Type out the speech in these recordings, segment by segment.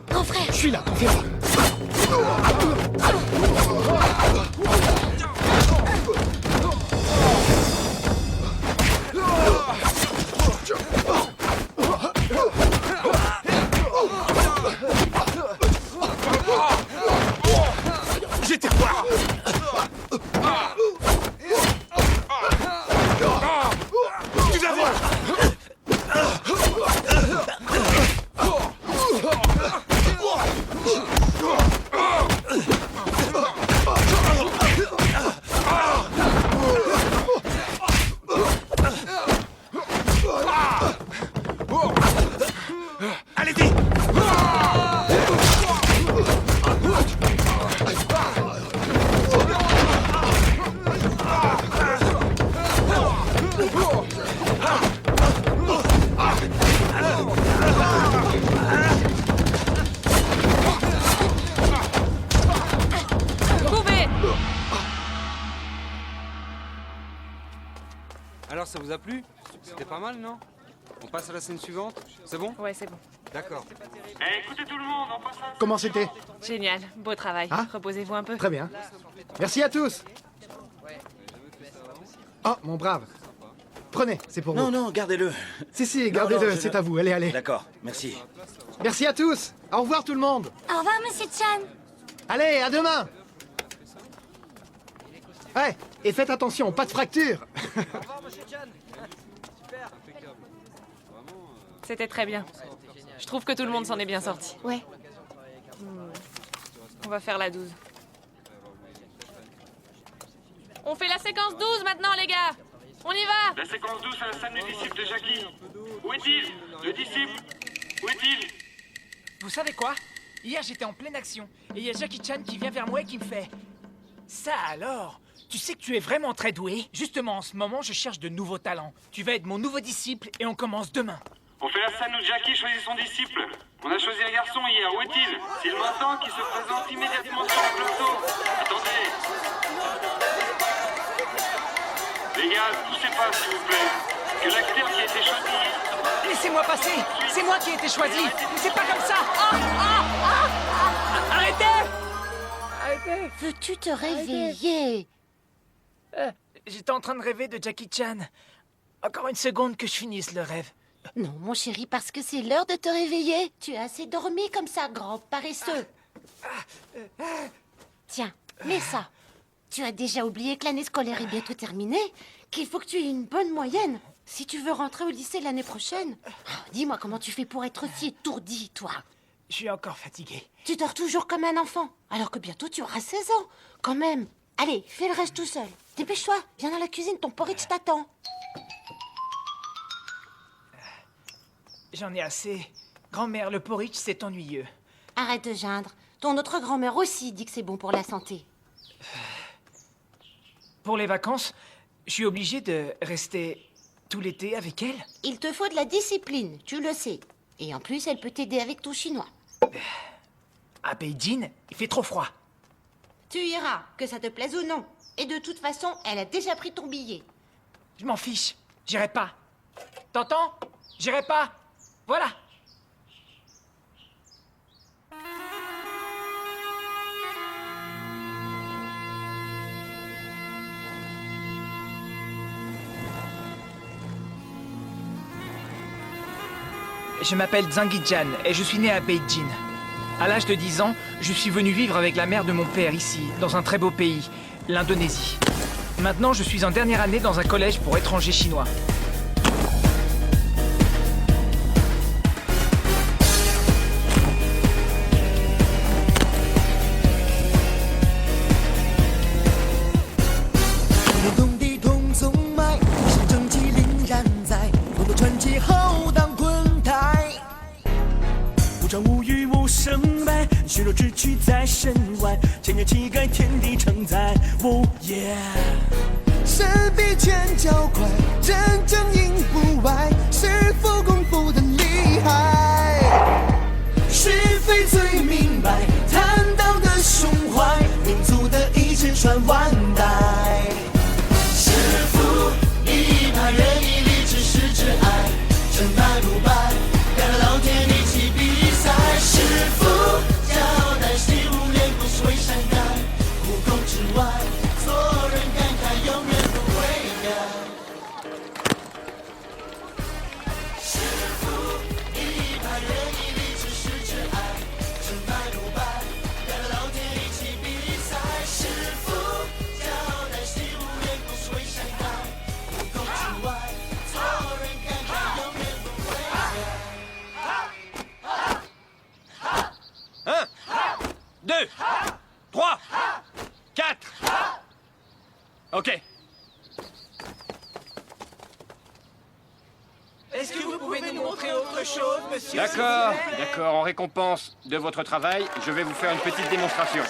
Grand frère! Je suis là, confiance. J'étais quoi? Tu vas voir. Allez-y. Couvez! Alors ça vous a plu? C'était pas mal, non? On passe à la scène suivante? C'est bon? Ouais, c'est bon. D'accord. Écoutez tout le monde, on passe à... Comment c'était? Génial. Beau travail. Hein? Reposez-vous un peu. Très bien. Merci à tous. Oh, mon brave. Prenez, c'est pour Non, vous. non, gardez-le. Si, gardez-le, non, c'est à vous. Allez, allez. D'accord, merci. Merci à tous. Au revoir tout le monde. Au revoir, monsieur Chan. Allez, à demain. Ouais, et faites attention, pas de fracture. C'était très bien. Je trouve que tout le monde s'en est bien sorti. Ouais. On va faire la 12. On fait la séquence 12 maintenant, les gars. On y va. La séquence 12 à la scène du disciple de Jackie. Où est-il? Le disciple? Où est-il? Vous savez quoi? Hier, j'étais en pleine action, et il y a Jackie Chan qui vient vers moi et qui me fait... Ça alors? Tu sais que tu es vraiment très doué? Justement, en ce moment, je cherche de nouveaux talents. Tu vas être mon nouveau disciple, et on commence demain. On fait la scène où Jackie choisit son disciple. On a choisi un garçon hier, où est-il? S'il m'entend, qu'il se présente immédiatement sur le plateau. Attendez. Les gars, poussez pas, s'il vous plaît. Que l'acteur qui a été choisi... Laissez-moi passer! C'est moi qui ai été choisi! C'est pas comme ça! Arrêtez! Arrêtez! Veux-tu te réveiller? J'étais en train de rêver de Jackie Chan. Encore une seconde que je finisse le rêve. Non, mon chéri, parce que c'est l'heure de te réveiller. Tu as assez dormi comme ça, grand paresseux. Tiens, mets ça. Tu as déjà oublié que l'année scolaire est bientôt terminée, qu'il faut que tu aies une bonne moyenne si tu veux rentrer au lycée l'année prochaine. Oh, dis-moi comment tu fais pour être aussi étourdi, toi. Je suis encore fatigué. Tu dors toujours comme un enfant, alors que bientôt tu auras 16 ans. Quand même. Allez, fais le reste tout seul. Dépêche-toi, viens dans la cuisine, ton porridge t'attend. J'en ai assez. Grand-mère, le porridge, c'est ennuyeux. Arrête de geindre. Ton autre grand-mère aussi dit que c'est bon pour la santé. Pour les vacances, je suis obligé de rester tout l'été avec elle. Il te faut de la discipline, tu le sais. Et en plus, elle peut t'aider avec ton chinois. À Beijing, il fait trop froid. Tu iras, que ça te plaise ou non. Et de toute façon, elle a déjà pris ton billet. Je m'en fiche. J'irai pas. T'entends? J'irai pas. Voilà. Je m'appelle Zhang Yijian et je suis né à Beijing. À l'âge de 10 ans, je suis venu vivre avec la mère de mon père ici, dans un très beau pays, l'Indonésie. Maintenant, je suis en dernière année dans un collège pour étrangers chinois. 胜败，虚弱志趣在身外，千人气概，天地承载。哦耶！是比拳脚快，真正赢不败，是否功夫的厉害？是非最明白，谈道德胸怀，民族的意志传万代。是福一派，仁义礼智是挚爱，成败不败，改了老天一起比赛。是福交代，习武练功是为善改，武功之外，做人感慨永远不悔改。是福一派，仁义礼智是挚爱，成败不败，改了老天一起比赛。是福交代，习武练功是为善改，武功之外，做人感慨永远不悔改。 1, 2, 3, 4. Ok. Est-ce que vous pouvez nous montrer autre chose, monsieur? D'accord, d'accord. En récompense de votre travail, je vais vous faire une petite démonstration.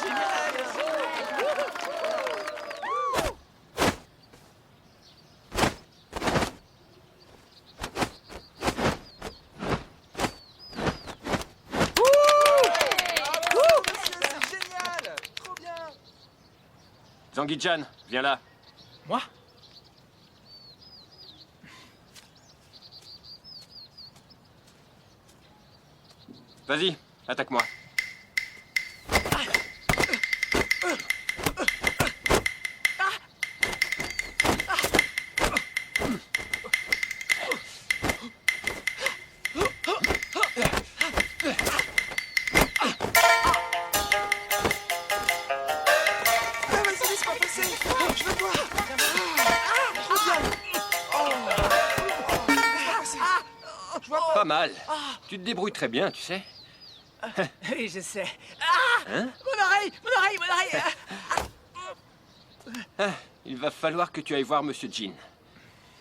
Zanguijhan, viens là. Moi? Vas-y, attaque-moi. Pas mal. Tu te débrouilles très bien, tu sais. Oui, je sais. Ah! Hein? Mon oreille! Mon oreille! Mon oreille! Ah, il va falloir que tu ailles voir Monsieur Jin.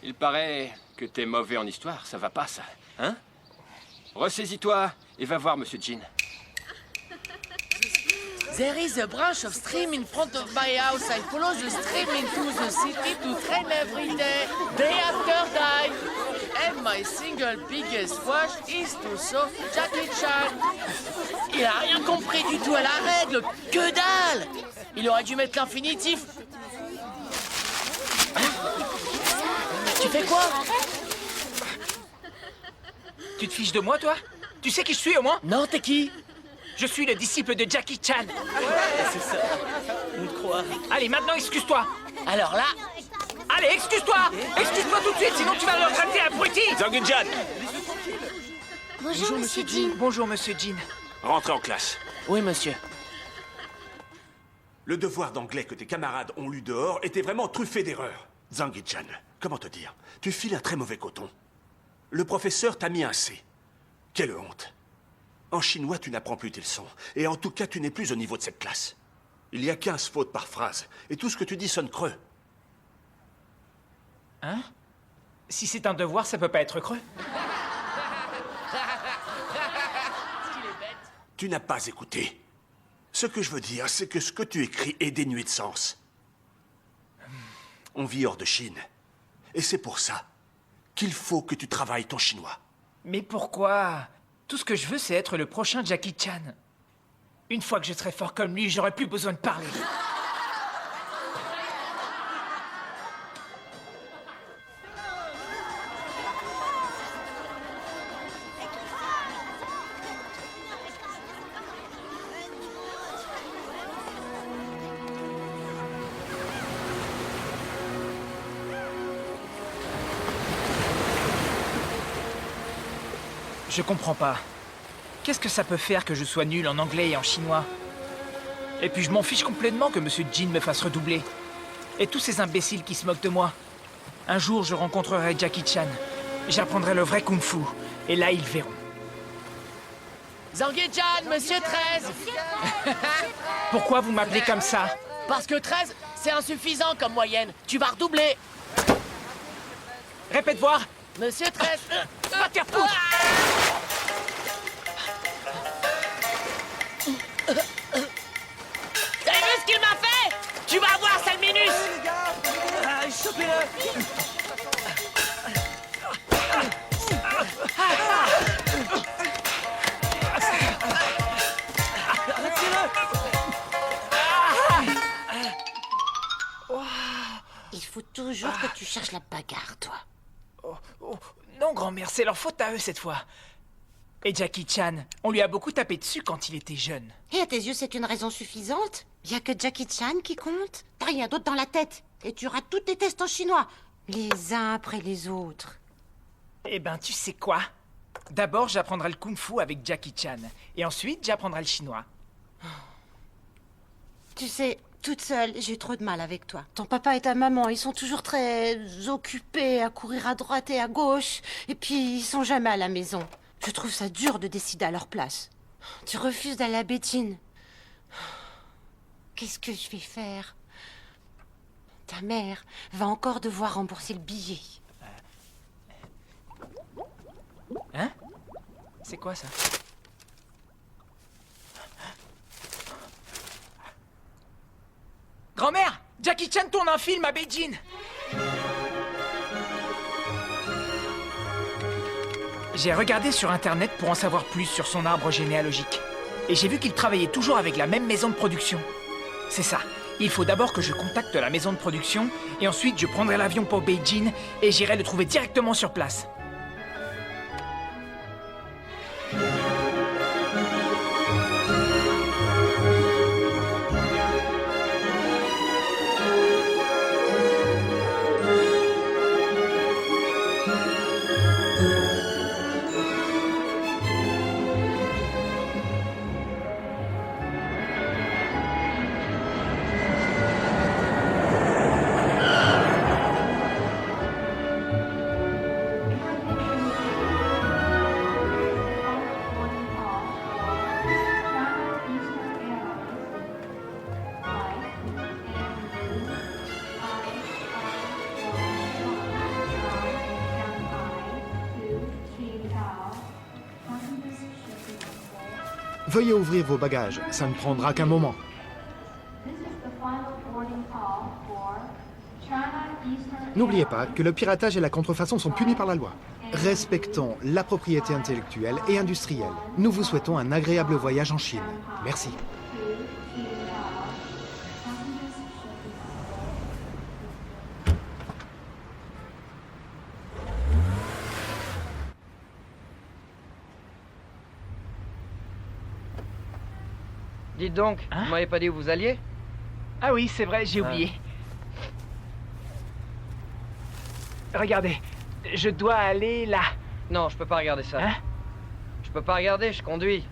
Il paraît que t'es mauvais en histoire, ça va pas ça, hein? Ressaisis-toi et va voir Monsieur Jin. There is a branch of stream in front of my house. I follow the stream into the city to train every day, day after day. And my single biggest wish is to serve Jackie Chan. Il a rien compris du tout à la règle, que dalle! Il aurait dû mettre l'infinitif. Tu fais quoi? Tu te fiches de moi, toi? Tu sais qui je suis, au moins? Non, t'es qui? Je suis le disciple de Jackie Chan. C'est ça, on te croit. Allez, maintenant, excuse-toi. Alors là... Allez, excuse-toi! Excuse-toi tout de suite, sinon tu vas le regretter, abruti! Zanguijhan, Bonjour, monsieur Jin. Bonjour, monsieur Jin. rentrez en classe. Oui, monsieur. Le devoir d'anglais que tes camarades ont lu dehors était vraiment truffé d'erreurs. Zanguijhan, comment te dire? Tu files un très mauvais coton. Le professeur t'a mis un C. Quelle honte. En chinois, tu n'apprends plus tes leçons. Et en tout cas, tu n'es plus au niveau de cette classe. Il y a 15 fautes par phrase. Et tout ce que tu dis sonne creux. Hein? Si c'est un devoir, ça peut pas être creux. Tu n'as pas écouté. Ce que je veux dire, c'est que ce que tu écris est dénué de sens. On vit hors de Chine. Et c'est pour ça qu'il faut que tu travailles ton chinois. Mais pourquoi? Tout ce que je veux, c'est être le prochain Jackie Chan. Une fois que je serai fort comme lui, j'aurai plus besoin de parler. Je comprends pas. Qu'est-ce que ça peut faire que je sois nul en anglais et en chinois? Et puis je m'en fiche complètement que Monsieur Jin me fasse redoubler. Et tous ces imbéciles qui se moquent de moi. Un jour, je rencontrerai Jackie Chan. J'apprendrai le vrai kung-fu. Et là, ils verront. Zanguijhan, monsieur 13. Pourquoi vous m'appelez comme ça? Parce que 13, c'est insuffisant comme moyenne. Tu vas redoubler. Répète voir. Monsieur 13. Va te faire foutre. cherches la bagarre, toi. Oh, non, grand-mère, c'est leur faute à eux cette fois. Et Jackie Chan, on lui a beaucoup tapé dessus quand il était jeune. Et à tes yeux, c'est une raison suffisante? Y a que Jackie Chan qui compte? T'as rien d'autre dans la tête. Et tu rates tous tes tests en chinois. Les uns après les autres. Eh ben, tu sais quoi? D'abord, j'apprendrai le kung-fu avec Jackie Chan. Et ensuite, j'apprendrai le chinois. Tu sais, toute seule, j'ai trop de mal avec toi. Ton papa et ta maman, ils sont toujours très occupés à courir à droite et à gauche. Et puis, ils sont jamais à la maison. Je trouve ça dur de décider à leur place. Tu refuses d'aller à Beijing. Qu'est-ce que je vais faire? Ta mère va encore devoir rembourser le billet. Hein? C'est quoi ça? Grand-mère! Jackie Chan tourne un film à Beijing! J'ai regardé sur Internet pour en savoir plus sur son arbre généalogique. Et j'ai vu qu'il travaillait toujours avec la même maison de production. C'est ça. Il faut d'abord que je contacte la maison de production, et ensuite je prendrai l'avion pour Beijing, et j'irai le trouver directement sur place. Veuillez ouvrir vos bagages, ça ne prendra qu'un moment. N'oubliez pas que le piratage et la contrefaçon sont punis par la loi. Respectons la propriété intellectuelle et industrielle. Nous vous souhaitons un agréable voyage en Chine. Merci. Dites donc, Hein? vous m'avez pas dit où vous alliez? Ah oui, c'est vrai, j'ai oublié. Regardez, je dois aller là. Non, je peux pas regarder ça. Hein? Je peux pas regarder, je conduis.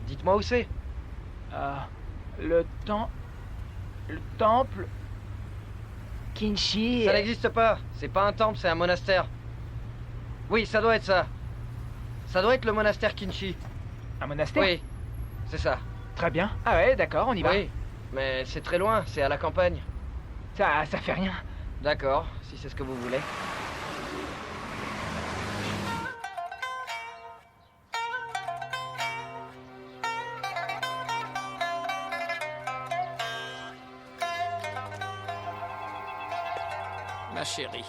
Dites-moi où c'est. Le temple... Kinshi... Ça n'existe pas. C'est pas un temple, c'est un monastère. Oui, ça doit être ça. Ça doit être le monastère Kinshi. Un monastère? Oui, c'est ça. Très bien. Ah ouais, d'accord, on y va. Oui, mais c'est très loin, c'est à la campagne. Ça fait rien. D'accord, si c'est ce que vous voulez. Ma chérie,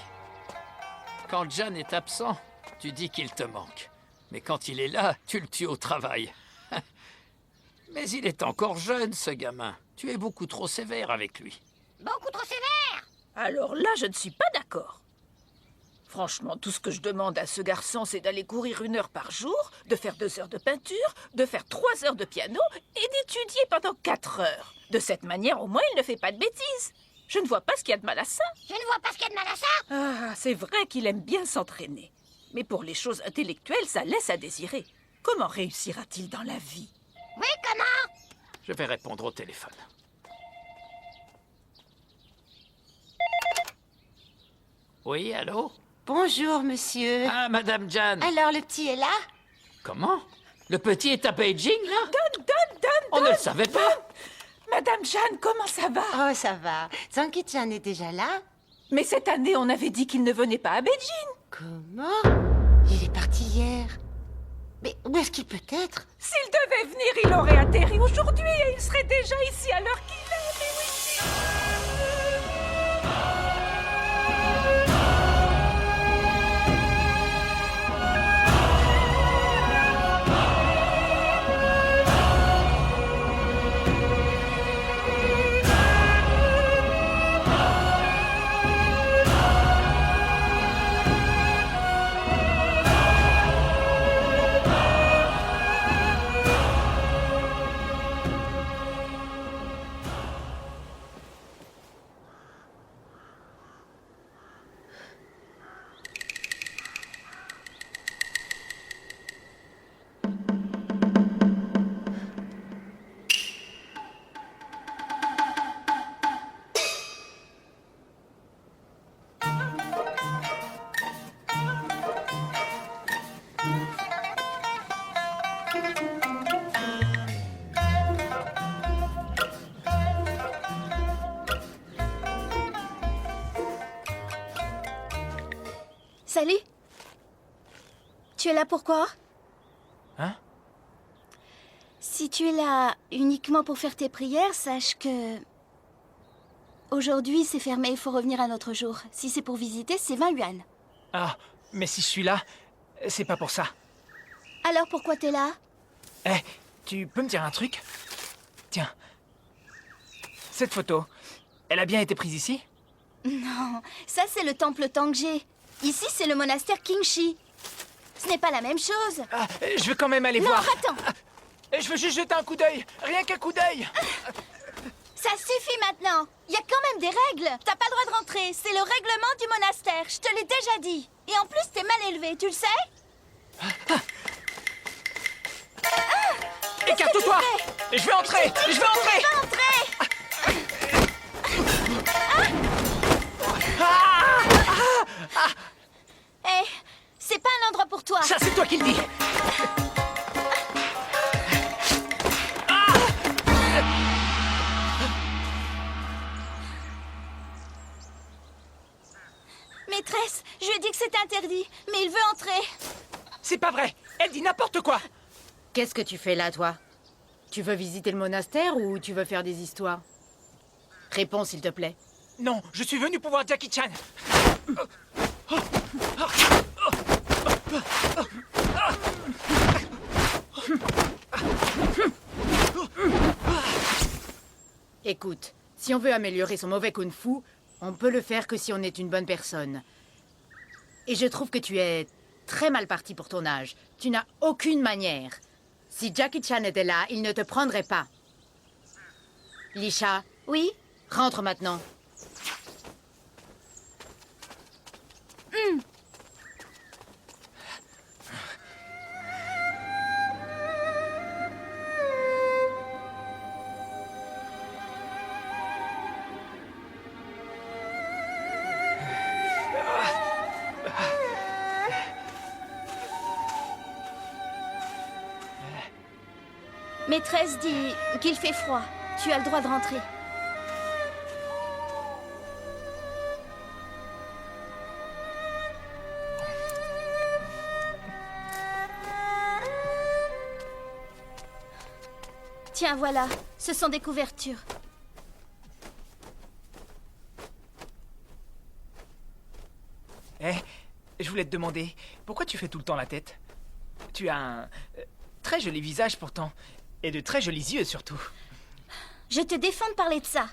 quand John est absent, tu dis qu'il te manque. Mais quand il est là, tu le tues au travail. Mais il est encore jeune, ce gamin. Tu es beaucoup trop sévère avec lui. Beaucoup trop sévère! Alors là, je ne suis pas d'accord. Franchement, tout ce que je demande à ce garçon, c'est d'aller courir 1 heure par jour, de faire 2 heures de peinture, de faire 3 heures de piano et d'étudier pendant 4 heures. De cette manière, au moins, il ne fait pas de bêtises. Je ne vois pas ce qu'il y a de mal à ça. Je ne vois pas ce qu'il y a de mal à ça. Ah, c'est vrai qu'il aime bien s'entraîner. Mais pour les choses intellectuelles, ça laisse à désirer. Comment réussira-t-il dans la vie? Oui, comment? Je vais répondre au téléphone. Oui, allô? Bonjour, monsieur. Ah, Madame Jan. Alors, le petit est là? Comment? Le petit est à Beijing, là? Donne. On ne le savait pas. Madame Jeanne, comment ça va? Oh, ça va. Zanki Chan est déjà là? Mais cette année, on avait dit qu'il ne venait pas à Beijing. Comment? Il est parti hier. Mais où est-ce qu'il peut être? S'il devait venir, il aurait atterri aujourd'hui et il serait déjà ici à l'heure qu'il est. Mais oui. Tu es là pourquoi? Hein? Si tu es là uniquement pour faire tes prières, sache que... Aujourd'hui, c'est fermé, il faut revenir un autre jour. Si c'est pour visiter, c'est 20 yuan. Ah, mais si je suis là, c'est pas pour ça. Alors pourquoi t'es là? Eh, tu peux me dire un truc? Tiens. Cette photo, elle a bien été prise ici? Non, ça c'est le temple Tangje. Ici, c'est le monastère Qingshi. Ce n'est pas la même chose. Ah, je veux quand même aller non, voir. Attends. Je veux juste jeter un coup d'œil. Rien qu'un coup d'œil. Ça suffit maintenant. Il y a quand même des règles. T'as pas le droit de rentrer. C'est le règlement du monastère. Je te l'ai déjà dit. Et en plus, t'es mal élevé, tu le sais? Écarte-toi. Je vais entrer. Je vais entrer. Va entrer. Eh, c'est pas un endroit pour toi. Ça, c'est toi qui le dis. Maîtresse, je lui ai dit que c'était interdit, mais il veut entrer. C'est pas vrai. Elle dit n'importe quoi. Qu'est-ce que tu fais là, toi? Tu veux visiter le monastère ou tu veux faire des histoires? Réponds, s'il te plaît. Non, je suis venu pour voir Jackie Chan. Écoute, si on veut améliorer son mauvais kung-fu, on peut le faire que si on est une bonne personne. Et je trouve que tu es très mal parti pour ton âge. Tu n'as aucune manière. Si Jackie Chan était là, il ne te prendrait pas. Lisha? Oui? Rentre maintenant. Maîtresse dit qu'il fait froid. Tu as le droit de rentrer. Tiens, voilà. Ce sont des couvertures. Eh, je voulais te demander, pourquoi tu fais tout le temps la tête? Tu as un très joli visage pourtant, et de très jolis yeux surtout. Je te défends de parler de ça.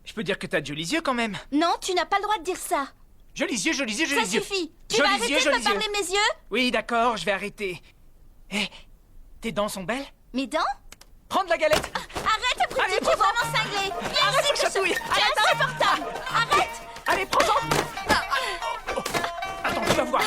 Je peux dire que t'as de jolis yeux quand même. Non, tu n'as pas le droit de dire ça. Jolis yeux, jolis yeux, jolis Ça yeux. suffit. Tu vas arrêter de me parler de mes yeux? Oui, d'accord, je vais arrêter. Eh, tes dents sont belles? Mes dents? Prends de la galette. Arrête, abruti, tu es vraiment cinglé. Viens Arrête, ici, chatouille. tu es insupportable. Arrête. Allez, prends-en. Attends, tu vas voir.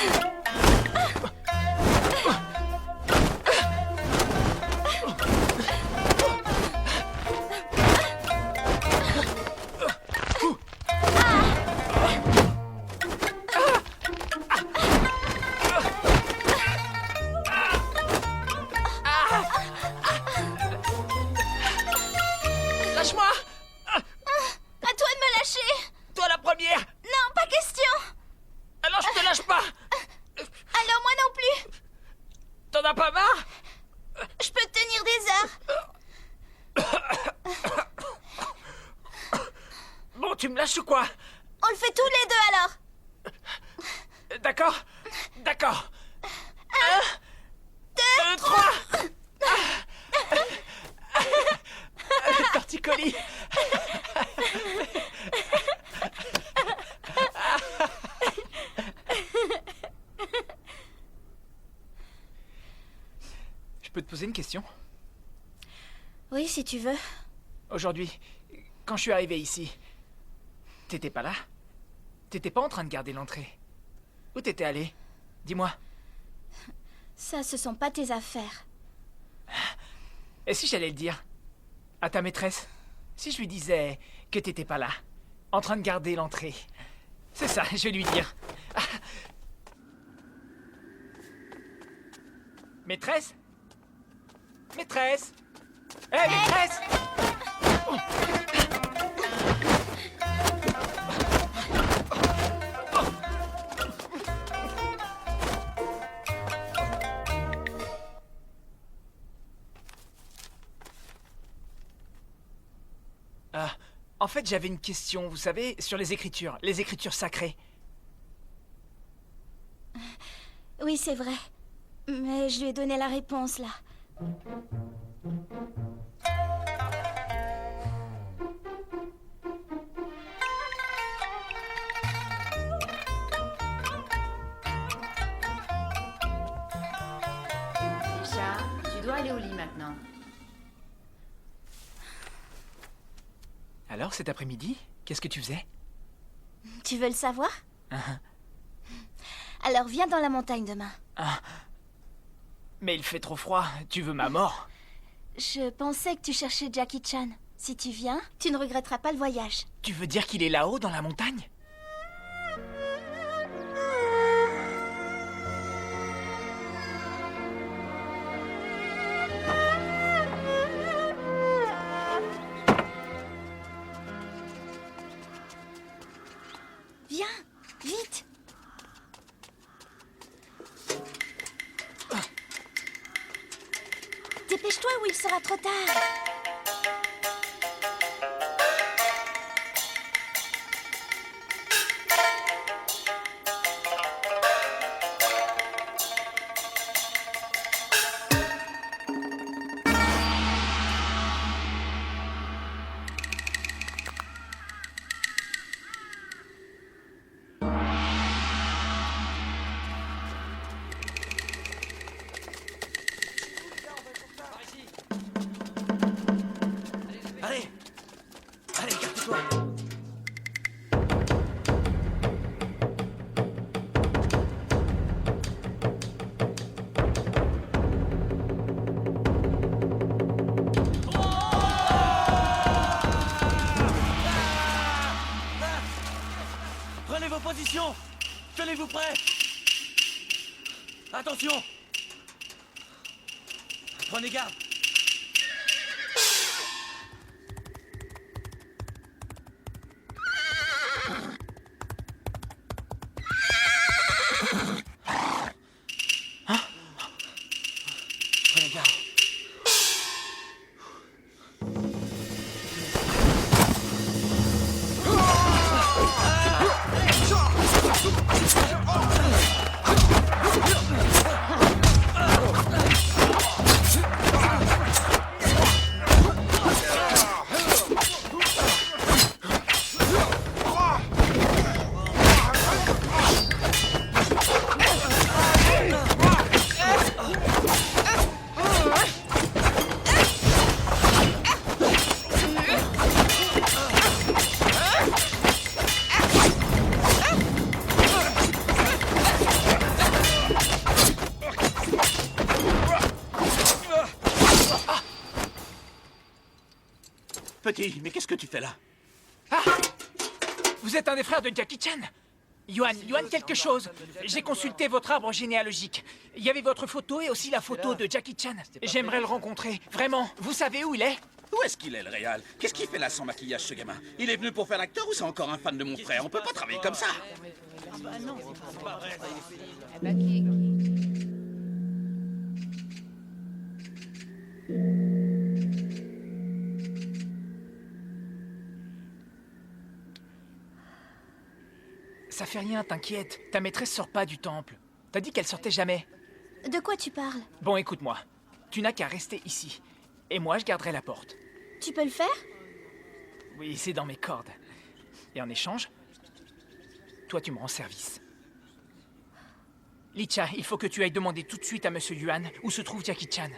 Lâche-moi! À toi de me lâcher. Toi la première! Non, pas question. Alors je te lâche pas! Alors moi non plus. T'en as pas marre? Je peux tenir des heures. Bon, tu me lâches ou quoi? On le fait tous les deux alors. D'accord? D'accord. 1, 2, 3! Le torticolis! Je peux te poser une question? Oui, si tu veux. Aujourd'hui, quand je suis arrivé ici, t'étais pas là? T'étais pas en train de garder l'entrée? Où t'étais allé? Dis-moi. Ça, ce sont pas tes affaires. Et si j'allais le dire à ta maîtresse? Si je lui disais que t'étais pas là, en train de garder l'entrée? C'est ça, je vais lui dire. Maîtresse? Maîtresse? Hé, maîtresse! Oh. En fait, j'avais une question, vous savez, sur les écritures sacrées. Oui, c'est vrai. Mais je lui ai donné la réponse, là. Lisha, tu dois aller au lit maintenant. Alors, cet après-midi, qu'est-ce que tu faisais? Tu veux le savoir? Alors, viens dans la montagne demain. Mais il fait trop froid. Tu veux ma mort? Je pensais que tu cherchais Jackie Chan. Si tu viens, tu ne regretteras pas le voyage. Tu veux dire qu'il est là-haut, dans la montagne? Viens, vite. Dépêche-toi ou il sera trop tard. Allez, garde-toi. Prenez vos positions. Tenez-vous prêts. Attention. Prenez garde. Prenez garde. Petit, mais qu'est-ce que tu fais là? Vous êtes un des frères de Jackie Chan? Yuan quelque chose. J'ai consulté votre arbre généalogique. Il y avait votre photo et aussi la photo de Jackie Chan. J'aimerais le rencontrer. Vraiment. Vous savez où il est? Où est-ce qu'il est, le réal? Qu'est-ce qu'il fait là sans maquillage, ce gamin? Il est venu pour faire l'acteur ou c'est encore un fan de mon frère? On peut pas travailler comme ça. non, c'est pas vrai. Ça fait rien, t'inquiète. Ta maîtresse sort pas du temple. T'as dit qu'elle sortait jamais. De quoi tu parles? Bon, écoute-moi. Tu n'as qu'à rester ici. Et moi, je garderai la porte. Tu peux le faire? Oui, c'est dans mes cordes. Et en échange, toi, tu me rends service. Licha, il faut que tu ailles demander tout de suite à Monsieur Yuan où se trouve Jackie Chan.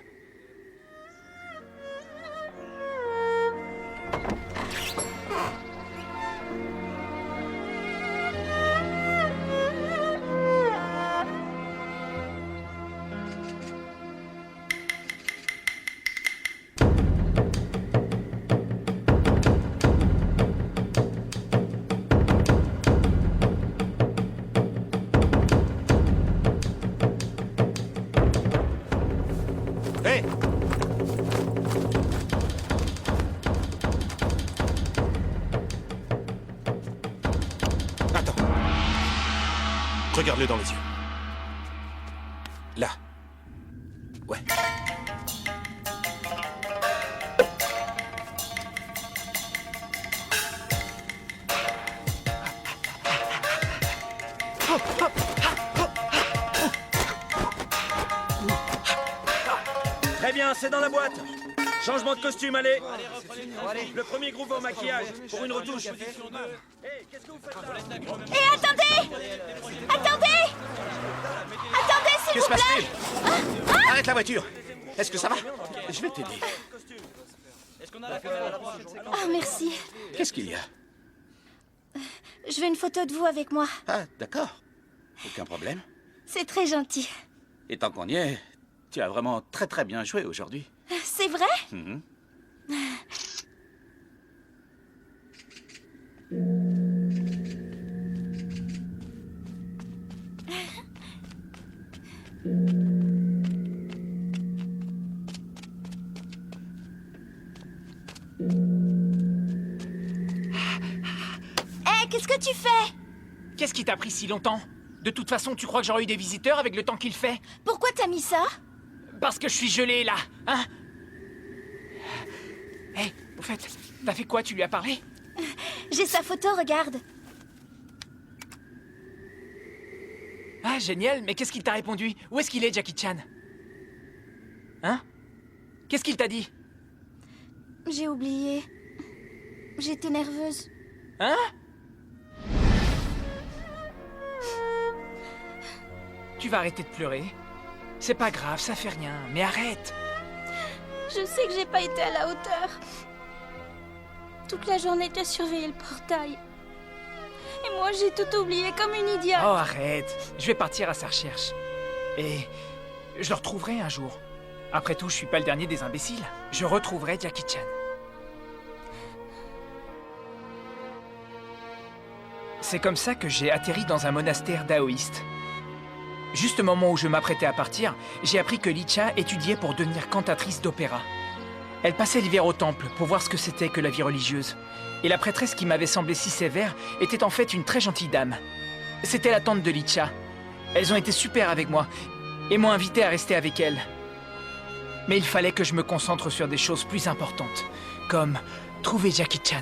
Regarde-le dans les yeux. Là. Ouais. bien, c'est dans la boîte. Changement de costume, allez. Le premier groupe au maquillage, pour une retouche. Qu'est-ce que vous faites là? Et attendez! Attendez! Attendez, s'il Que vous se plaît! passe-t-il? Arrête la voiture. Est-ce que ça va? Je vais t'aider. Ah, merci. Qu'est-ce qu'il y a? Je veux une photo de vous avec moi. Ah, d'accord. Aucun problème. C'est très gentil. Et tant qu'on y est, tu as vraiment très très bien joué aujourd'hui. C'est vrai? Mhm. Hé, qu'est-ce que tu fais? Qu'est-ce qui t'a pris si longtemps? De toute façon, tu crois que j'aurais eu des visiteurs avec le temps qu'il fait? Pourquoi t'as mis ça? Parce que je suis gelé, là, hein? Hé, au fait, t'as fait quoi? Tu lui as parlé? J'ai sa photo, regarde. Ah, génial, mais qu'est-ce qu'il t'a répondu? Où est-ce qu'il est, Jackie Chan? Hein? Qu'est-ce qu'il t'a dit? J'ai oublié. J'étais nerveuse. Hein? Tu vas arrêter de pleurer. C'est pas grave, ça fait rien, mais arrête. Je sais que j'ai pas été à la hauteur. Toute la journée, tu as surveillé le portail. Et moi, j'ai tout oublié comme une idiote. Oh, arrête. Je vais partir à sa recherche. Et je le retrouverai un jour. Après tout, je suis pas le dernier des imbéciles. Je retrouverai Jackie Chan. C'est comme ça que j'ai atterri dans un monastère daoïste. Juste au moment où je m'apprêtais à partir, j'ai appris que Licha étudiait pour devenir cantatrice d'opéra. Elle passait l'hiver au temple pour voir ce que c'était que la vie religieuse. Et la prêtresse qui m'avait semblé si sévère était en fait une très gentille dame. C'était la tante de Licha. Elles ont été super avec moi et m'ont invité à rester avec elles. Mais il fallait que je me concentre sur des choses plus importantes, comme trouver Jackie Chan.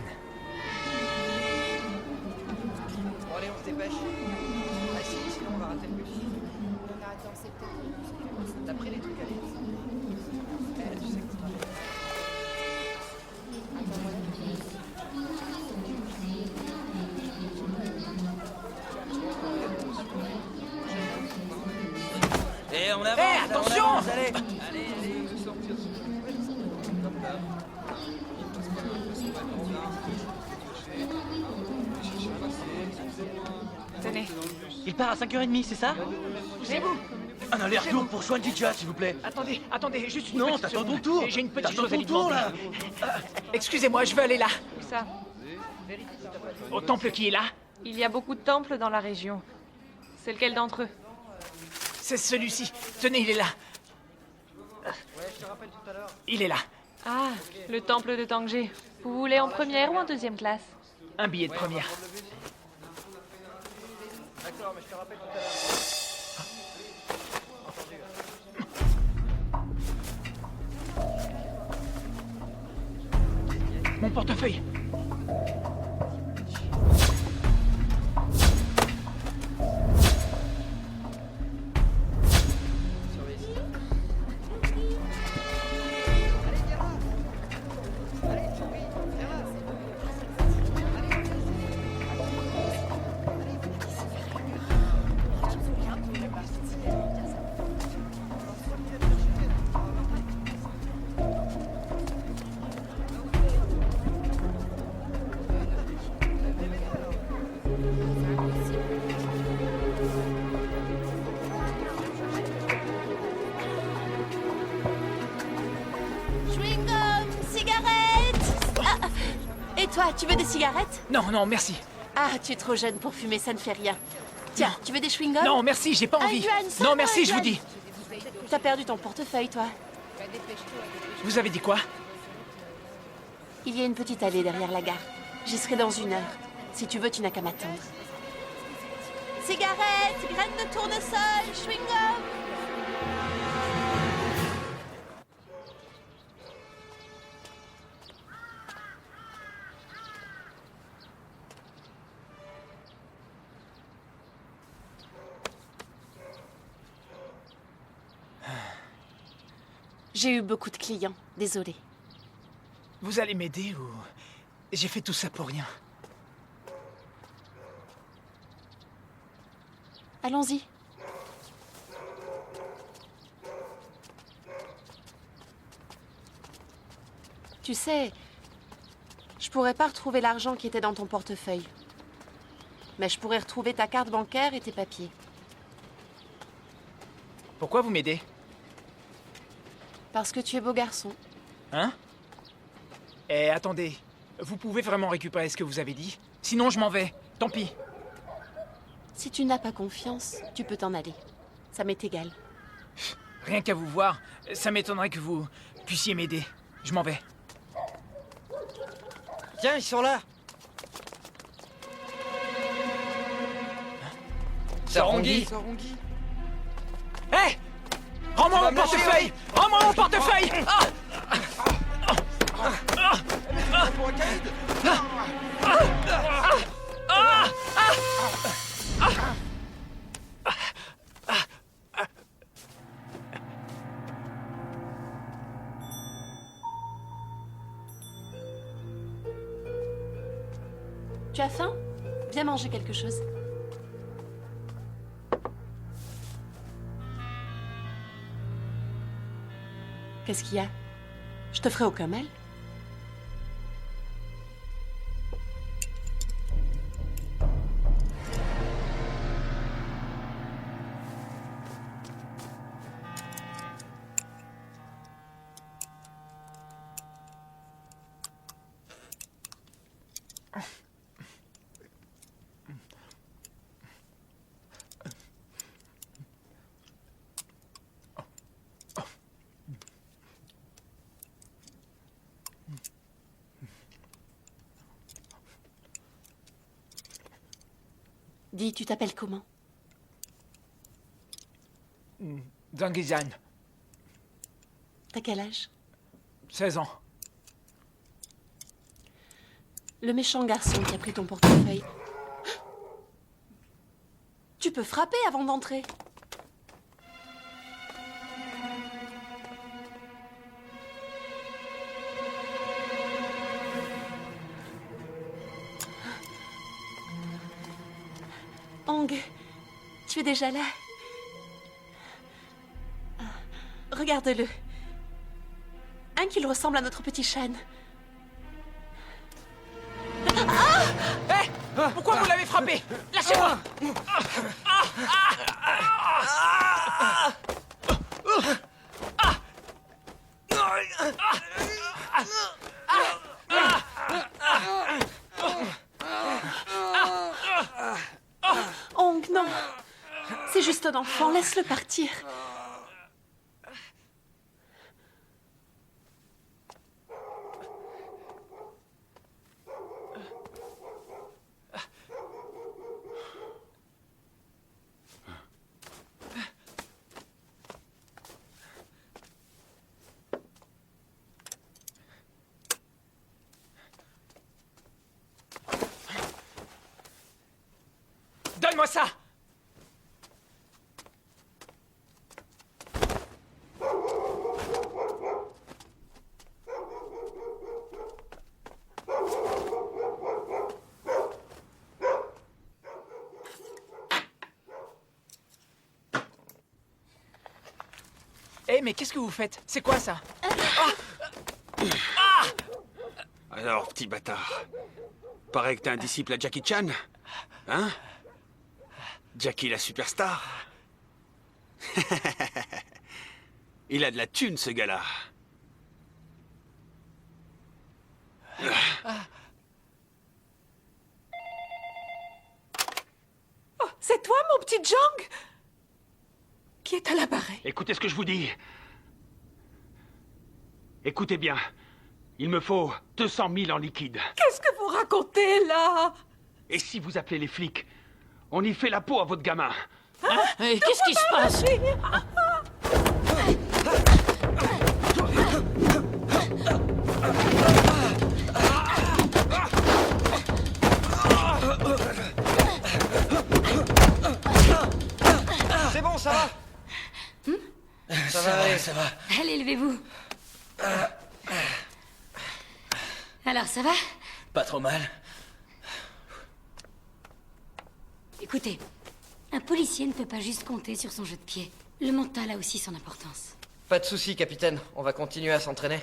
Bon, allez, on se dépêche. Ah, sinon on va rater le bus. T'as pris les trucs, allez. Tu sais que Et on avance, Hé, attention! on avance, allez. Tenez. Il part à 5h30, c'est ça? C'est vous. Un aller-retour pour Swan Jija, s'il vous plaît. Attendez, juste une Non, petite t'attends seconde. ton tour. J'ai une petite T'attends chose à ton lui tour, demander. là. Excusez-moi, je veux aller là. Où ça? Au temple qui est là? Il y a beaucoup de temples dans la région. C'est lequel d'entre eux? C'est celui-ci. Tenez, il est là. Il est là. Ah, le temple de Tangé. Vous voulez en première ou en deuxième classe? Un billet de première. D'accord, mais je te rappelle tout à l'heure. Mon portefeuille. Chewing-gum, cigarette. Ah, et toi, tu veux des cigarettes? Non, merci. Ah, tu es trop jeune pour fumer, ça ne fait rien. Tiens, tu veux des chewing-gums? Non, merci, j'ai pas Un envie. yuan, ça Non, va, merci, un je vous yuan. dis. T'as perdu ton portefeuille, toi. Vous avez dit quoi? Il y a une petite allée derrière la gare. J'y serai dans 1 heure. Si tu veux, tu n'as qu'à m'attendre. Cigarette, graines de tournesol, chewing-gum. J'ai eu beaucoup de clients, désolée. Vous allez m'aider ou... J'ai fait tout ça pour rien. Allons-y. Tu sais, je pourrais pas retrouver l'argent qui était dans ton portefeuille. Mais je pourrais retrouver ta carte bancaire et tes papiers. Pourquoi vous m'aidez? Parce que tu es beau garçon. Hein? Eh, attendez. Vous pouvez vraiment récupérer ce que vous avez dit? Sinon, je m'en vais. Tant pis. Si tu n'as pas confiance, tu peux t'en aller. Ça m'est égal. Rien qu'à vous voir, ça m'étonnerait que vous puissiez m'aider. Je m'en vais. Tiens, ils sont là. Sarongi. Hé! Rends-moi mon portefeuille! Rends-moi mon portefeuille! Tu as faim? Viens manger quelque chose. Qu'est-ce qu'il y a? Je te ferai aucun mal. Dis, tu t'appelles comment? Zangizan, T'as quel âge? 16 ans. Le méchant garçon qui a pris ton portefeuille. Tu peux frapper avant d'entrer. Hong, tu es déjà là. Regarde-le. Qu'il ressemble à notre petit Shan. Hé! Pourquoi vous l'avez frappé? Lâchez-moi! Hong, non. C'est juste un enfant, laisse-le partir. Donne-moi ça! Hé, mais qu'est-ce que vous faites? C'est quoi ça? Alors, petit bâtard, paraît que t'es un disciple à Jackie Chan, hein? Jackie la superstar. Il a de la thune, ce gars-là. Oh, c'est toi, mon petit Jang? Qui est à l'appareil? Écoutez ce que je vous dis. Écoutez bien. Il me faut 200 000 en liquide. Qu'est-ce que vous racontez, là? Et si vous appelez les flics, on y fait la peau à votre gamin. Hein? Qu'est-ce qui se passe? C'est bon, ça va? Ça va aller. Ça va. Allez, levez-vous. Alors, ça va? Pas trop mal. Écoutez, un policier ne peut pas juste compter sur son jeu de pied. Le mental a aussi son importance. Pas de soucis, capitaine. On va continuer à s'entraîner.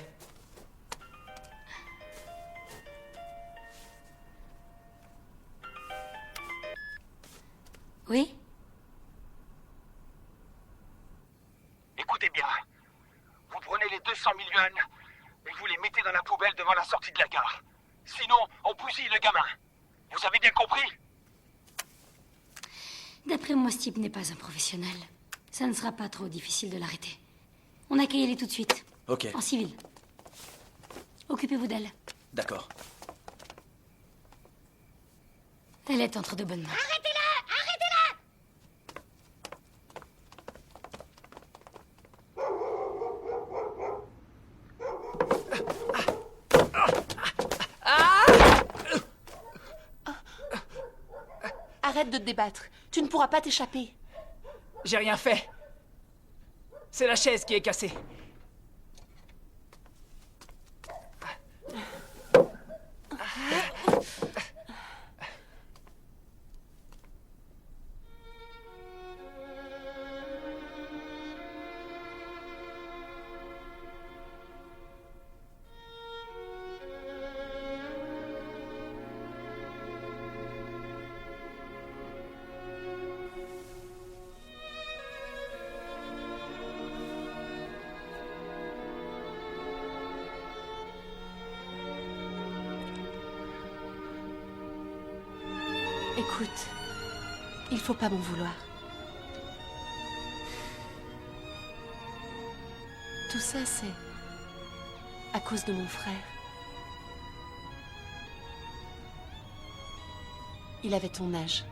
Oui? Écoutez bien. Vous prenez les 200 000 yuan et vous les mettez dans la poubelle devant la sortie de la gare. Sinon, on bousille le gamin. Vous avez bien compris? D'après moi, ce type n'est pas un professionnel. Ça ne sera pas trop difficile de l'arrêter. On a qu'à y aller tout de suite. Ok. En civil. Occupez-vous d'elle. D'accord. Elle est entre de bonnes mains. Arrêtez-la! Arrêtez-la! Arrête de te débattre. Tu ne pourras pas t'échapper. J'ai rien fait. C'est la chaise qui est cassée. Écoute, il faut pas m'en vouloir. Tout ça, c'est à cause de mon frère. Il avait ton âge.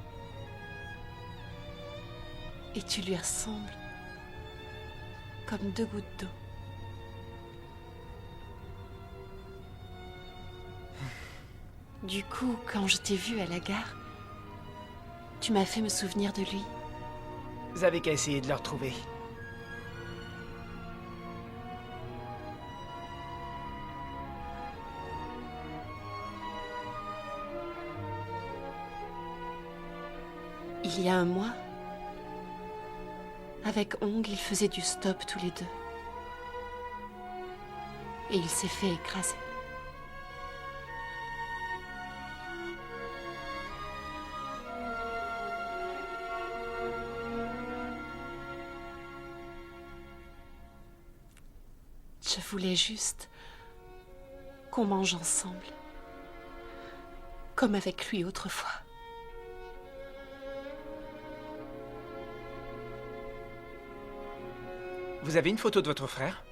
Et tu lui ressembles comme 2 gouttes d'eau. Du coup, quand je t'ai vue à la gare, tu m'as fait me souvenir de lui. Vous avez qu'à essayer de le retrouver. Il y a un mois, avec Hong, ils faisaient du stop tous les deux. Et il s'est fait écraser. Je voulais juste qu'on mange ensemble, comme avec lui autrefois. Vous avez une photo de votre frère?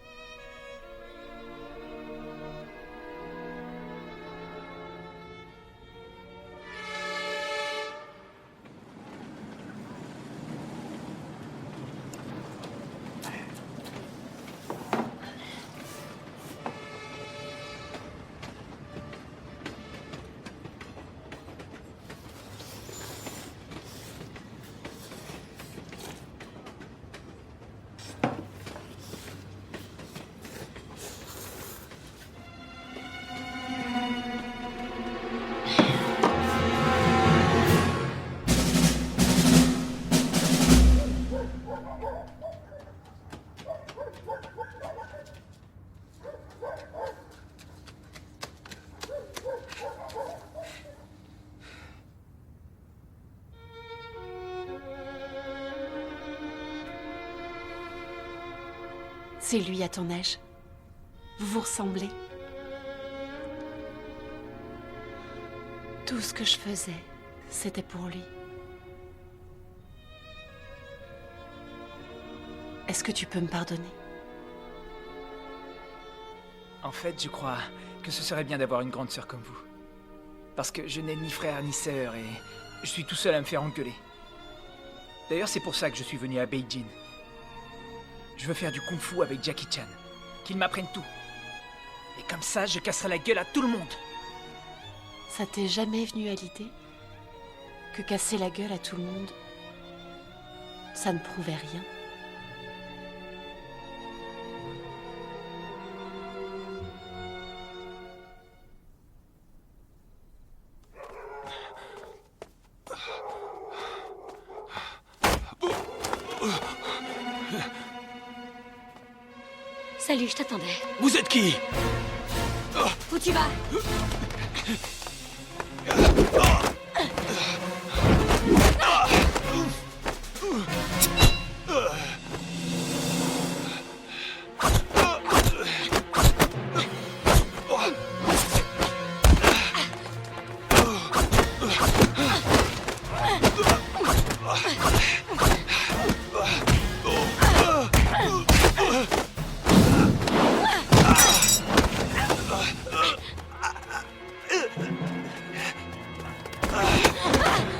C'est lui à ton âge. Vous vous ressemblez. Tout ce que je faisais, c'était pour lui. Est-ce que tu peux me pardonner? En fait, je crois que ce serait bien d'avoir une grande sœur comme vous. Parce que je n'ai ni frère ni sœur et je suis tout seul à me faire engueuler. D'ailleurs, c'est pour ça que je suis venu à Beijing. Je veux faire du kung-fu avec Jackie Chan. Qu'il m'apprenne tout. Et comme ça, je casserai la gueule à tout le monde. Ça t'est jamais venu à l'idée que casser la gueule à tout le monde, ça ne prouvait rien? Salut, je t'attendais. Vous êtes qui? Où tu vas?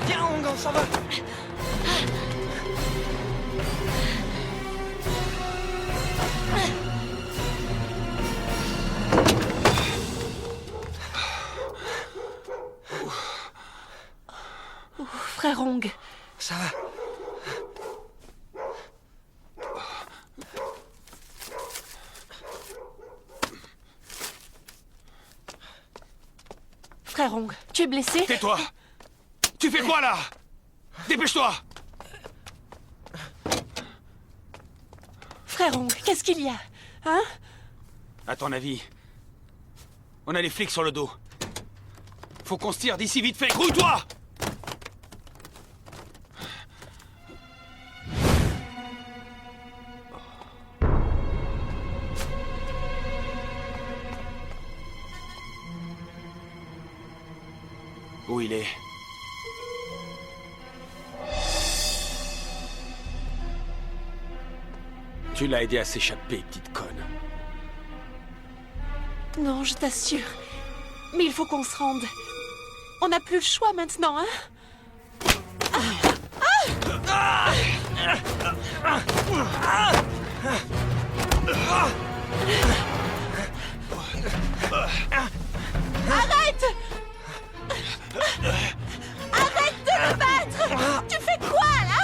Tiens, on s'en va. Frère Hong. Ça va. Frère Hong, tu es blessé? Tais-toi! Tu fais quoi là? Dépêche-toi! Frère Hong, qu'est-ce qu'il y a? Hein? À ton avis, on a les flics sur le dos. Faut qu'on se tire d'ici vite fait. Grouille-toi! Où il est? Tu l'as aidé à s'échapper, petite conne. Non, je t'assure. Mais il faut qu'on se rende. On n'a plus le choix maintenant, hein? Arrête! Arrête de me battre! Tu fais quoi, là?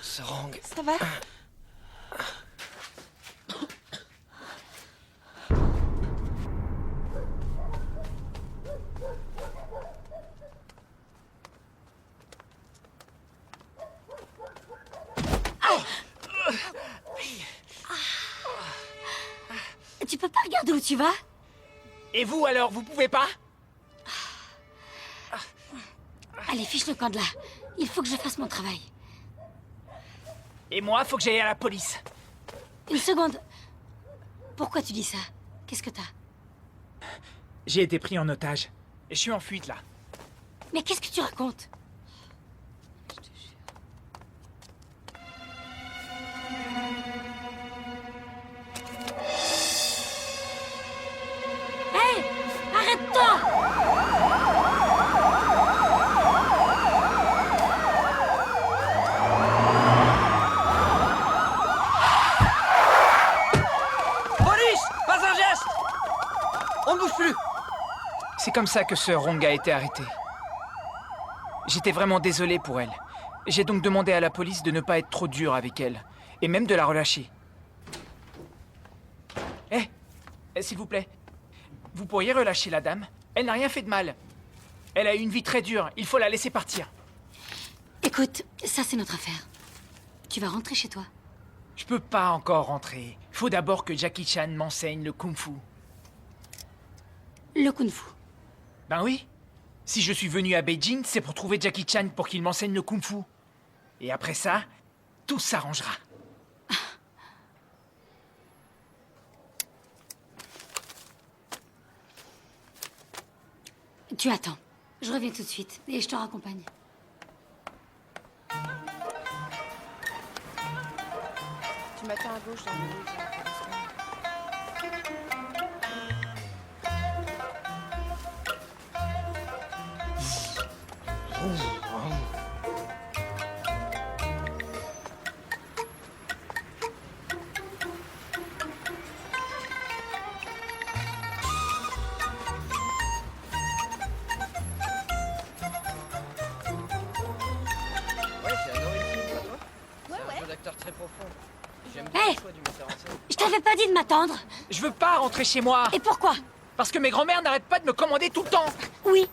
Sarang. Ça va? Tu peux pas regarder où tu vas? Et vous alors, vous pouvez pas? Allez, fiche le camp de là. Il faut que je fasse mon travail. Et moi, faut que j'aille à la police. Une seconde. Pourquoi tu dis ça? Qu'est-ce que t'as? J'ai été pris en otage. Et je suis en fuite, là. Mais qu'est-ce que tu racontes? Hé! Arrête-toi! Police! Pas un geste! On ne bouge plus! C'est comme ça que Sir Hong a été arrêté. J'étais vraiment désolé pour elle. J'ai donc demandé à la police de ne pas être trop dur avec elle. Et même de la relâcher. S'il vous plaît. Vous pourriez relâcher la dame? Elle n'a rien fait de mal. Elle a eu une vie très dure. Il faut la laisser partir. Écoute, ça c'est notre affaire. Tu vas rentrer chez toi. Je peux pas encore rentrer. Faut d'abord que Jackie Chan m'enseigne le kung-fu. Le kung-fu. Ben oui. Si je suis venu à Beijing, c'est pour trouver Jackie Chan pour qu'il m'enseigne le kung-fu. Et après ça, tout s'arrangera. Tu attends. Je reviens tout de suite et je te raccompagne. Tu m'attends à gauche dans le très profond. J'aime bien le choix du metteur en scène. Je t'avais pas dit de m'attendre. Je veux pas rentrer chez moi. Et pourquoi? Parce que mes grands-mères n'arrêtent pas de me commander tout le temps. Oui.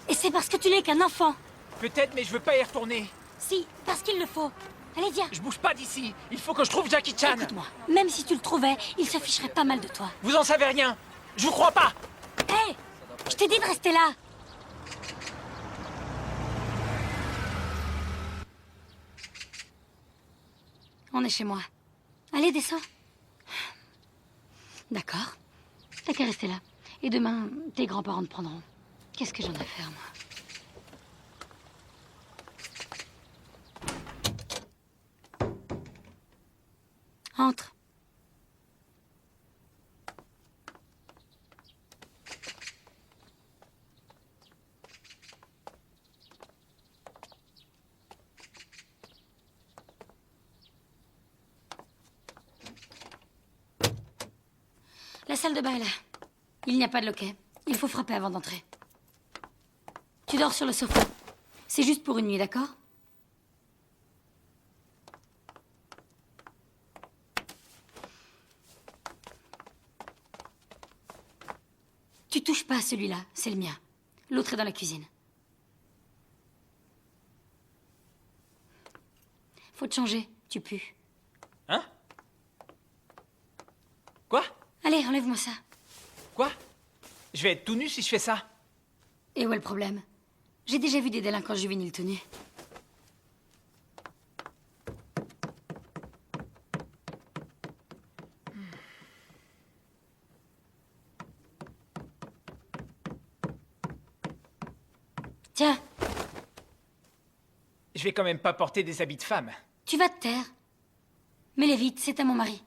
Et c'est parce que tu n'es qu'un enfant. Peut-être, mais je veux pas y retourner. Si, parce qu'il le faut. Allez, viens. Je bouge pas d'ici. Il faut que je trouve Jackie Chan. Écoute-moi, même si tu le trouvais, il s'afficherait pas mal de toi. Vous en savez rien. Je vous crois pas. Hé, je t'ai dit de rester là. On est chez moi. Allez, descends. D'accord. T'as qu'à rester là. Et demain, tes grands-parents te prendront. Qu'est-ce que j'en ai à faire, moi? Entre. La salle de bain est là. Il n'y a pas de loquet. Il faut frapper avant d'entrer. Tu dors sur le sofa. C'est juste pour une nuit, d'accord? Tu touches pas à celui-là, c'est le mien. L'autre est dans la cuisine. Faut te changer, tu pues. Hein? Quoi? Allez, enlève-moi ça. Quoi? Je vais être tout nu si je fais ça. Et où est le problème? J'ai déjà vu des délinquants juvéniles tout nus. Tiens. Je vais quand même pas porter des habits de femme. Tu vas te taire. Mets-les vite, c'est à mon mari.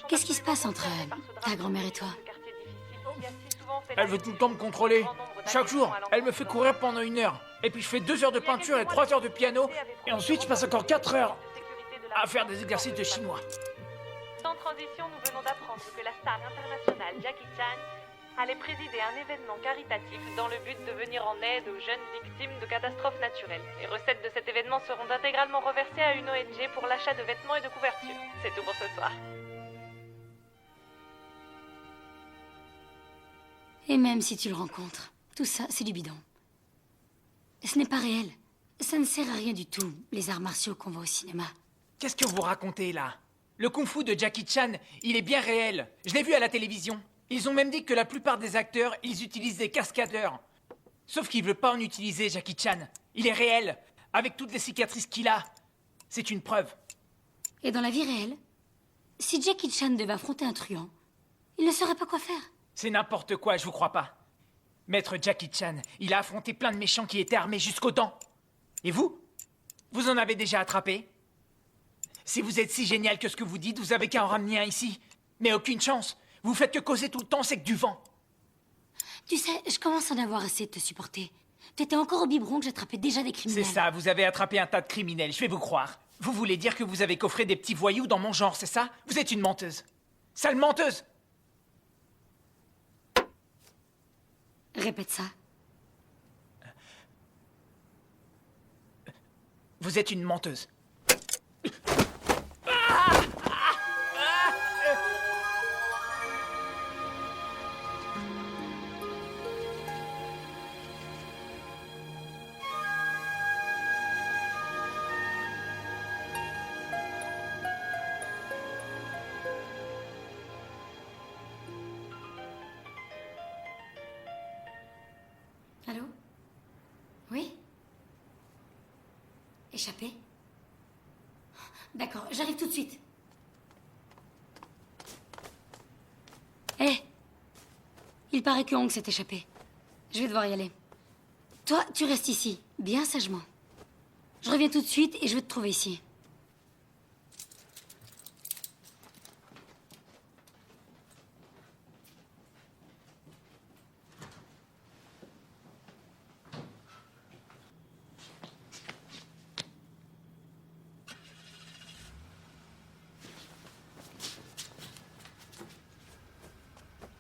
Qu'est-ce qui se passe entre ta grand-mère et toi? Elle veut tout le temps me contrôler. Chaque jour, elle me fait courir pendant 1 heure. Et puis je fais 2 heures de peinture et 3 heures de piano. Et ensuite, je passe encore 4 heures à faire des exercices de chinois. Sans transition, nous venons d'apprendre que la star internationale Jackie Chan allait présider un événement caritatif dans le but de venir en aide aux jeunes victimes de catastrophes naturelles. Les recettes de cet événement seront intégralement reversées à une ONG pour l'achat de vêtements et de couvertures. C'est tout pour ce soir. Et même si tu le rencontres, tout ça, c'est du bidon. Ce n'est pas réel. Ça ne sert à rien du tout, les arts martiaux qu'on voit au cinéma. Qu'est-ce que vous racontez, là? Le kung-fu de Jackie Chan, il est bien réel. Je l'ai vu à la télévision. Ils ont même dit que la plupart des acteurs, ils utilisent des cascadeurs. Sauf qu'il veut pas en utiliser, Jackie Chan. Il est réel, avec toutes les cicatrices qu'il a. C'est une preuve. Et dans la vie réelle, si Jackie Chan devait affronter un truand, il ne saurait pas quoi faire. C'est n'importe quoi, je vous crois pas. Maître Jackie Chan, il a affronté plein de méchants qui étaient armés jusqu'aux dents. Et vous? Vous en avez déjà attrapé? Si vous êtes si génial que ce que vous dites, vous avez qu'à en ramener un ici. Mais aucune chance. Vous faites que causer tout le temps, c'est que du vent. Tu sais, je commence à en avoir assez de te supporter. T'étais encore au biberon que j'attrapais déjà des criminels. C'est ça, vous avez attrapé un tas de criminels, je vais vous croire. Vous voulez dire que vous avez coffré des petits voyous dans mon genre, c'est ça? Vous êtes une menteuse. Sale menteuse! Répète ça. Vous êtes une menteuse. Allô? Oui? Échappé? D'accord, j'arrive tout de suite. Hé! Il paraît que Hong s'est échappé. Je vais devoir y aller. Toi, tu restes ici, bien sagement. Je reviens tout de suite et je vais te trouver ici.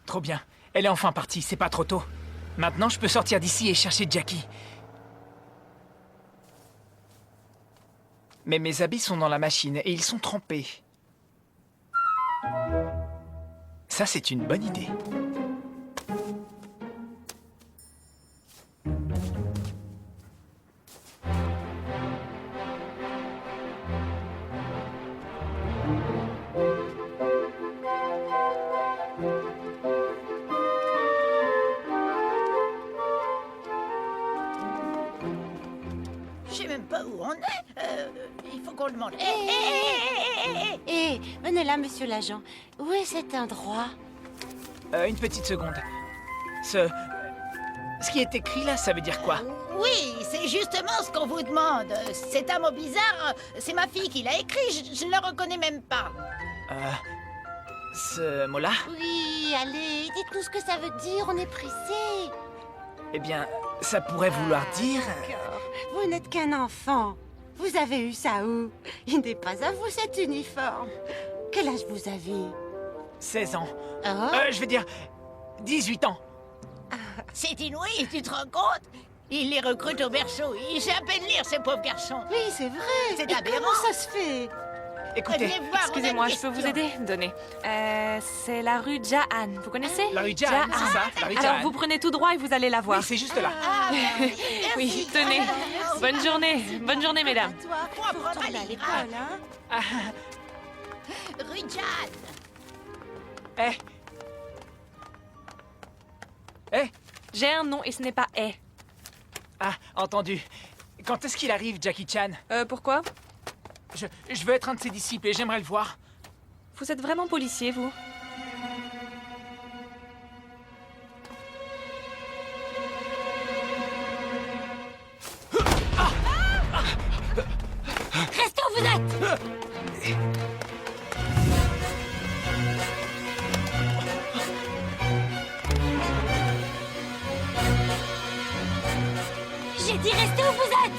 Trop bien. Elle est enfin partie, c'est pas trop tôt. Maintenant, je peux sortir d'ici et chercher Jackie. Mais mes habits sont dans la machine et ils sont trempés. Ça, c'est une bonne idée. Je sais même pas où on est. Il faut qu'on le demande. Venez là, monsieur l'agent. Où est cet endroit? Une petite seconde. Ce qui est écrit là, ça veut dire quoi? Oui, c'est justement ce qu'on vous demande. Cet mot bizarre, c'est ma fille qui l'a écrit, je ne le reconnais même pas. Ce mot-là? Oui, allez, dites-nous ce que ça veut dire, on est pressés. Eh bien, ça pourrait vouloir dire... Vous n'êtes qu'un enfant. Vous avez eu ça où? Il n'est pas à vous, cet uniforme. Quel âge vous avez? 16 ans. Oh. Je veux dire, 18 ans. C'est inouï, tu te rends compte? Il les recrute au berceau, il sait à peine lire, ce pauvre garçon. Oui, c'est vrai. C'est Et aberrant. comment ça se fait? Écoutez, Venez voir, Excusez-moi, on a une je peux vous question. aider? Donnez. C'est la rue Jahan. Vous connaissez? La rue Jahan, c'est ça, la rue Alors, Jahan. vous prenez tout droit et vous allez la voir. Oui, c'est juste là. Oui, tenez. Bonne journée. Bonne journée, mesdames. Faut retourner à l'école, hein? Rue Jan. J'ai un nom et ce n'est pas « eh ». Ah, entendu. Quand est-ce qu'il arrive, Jackie Chan? Pourquoi? Je veux être un de ses disciples et j'aimerais le voir. Vous êtes vraiment policier, vous? Restez où vous êtes! J'ai dit restez où vous êtes!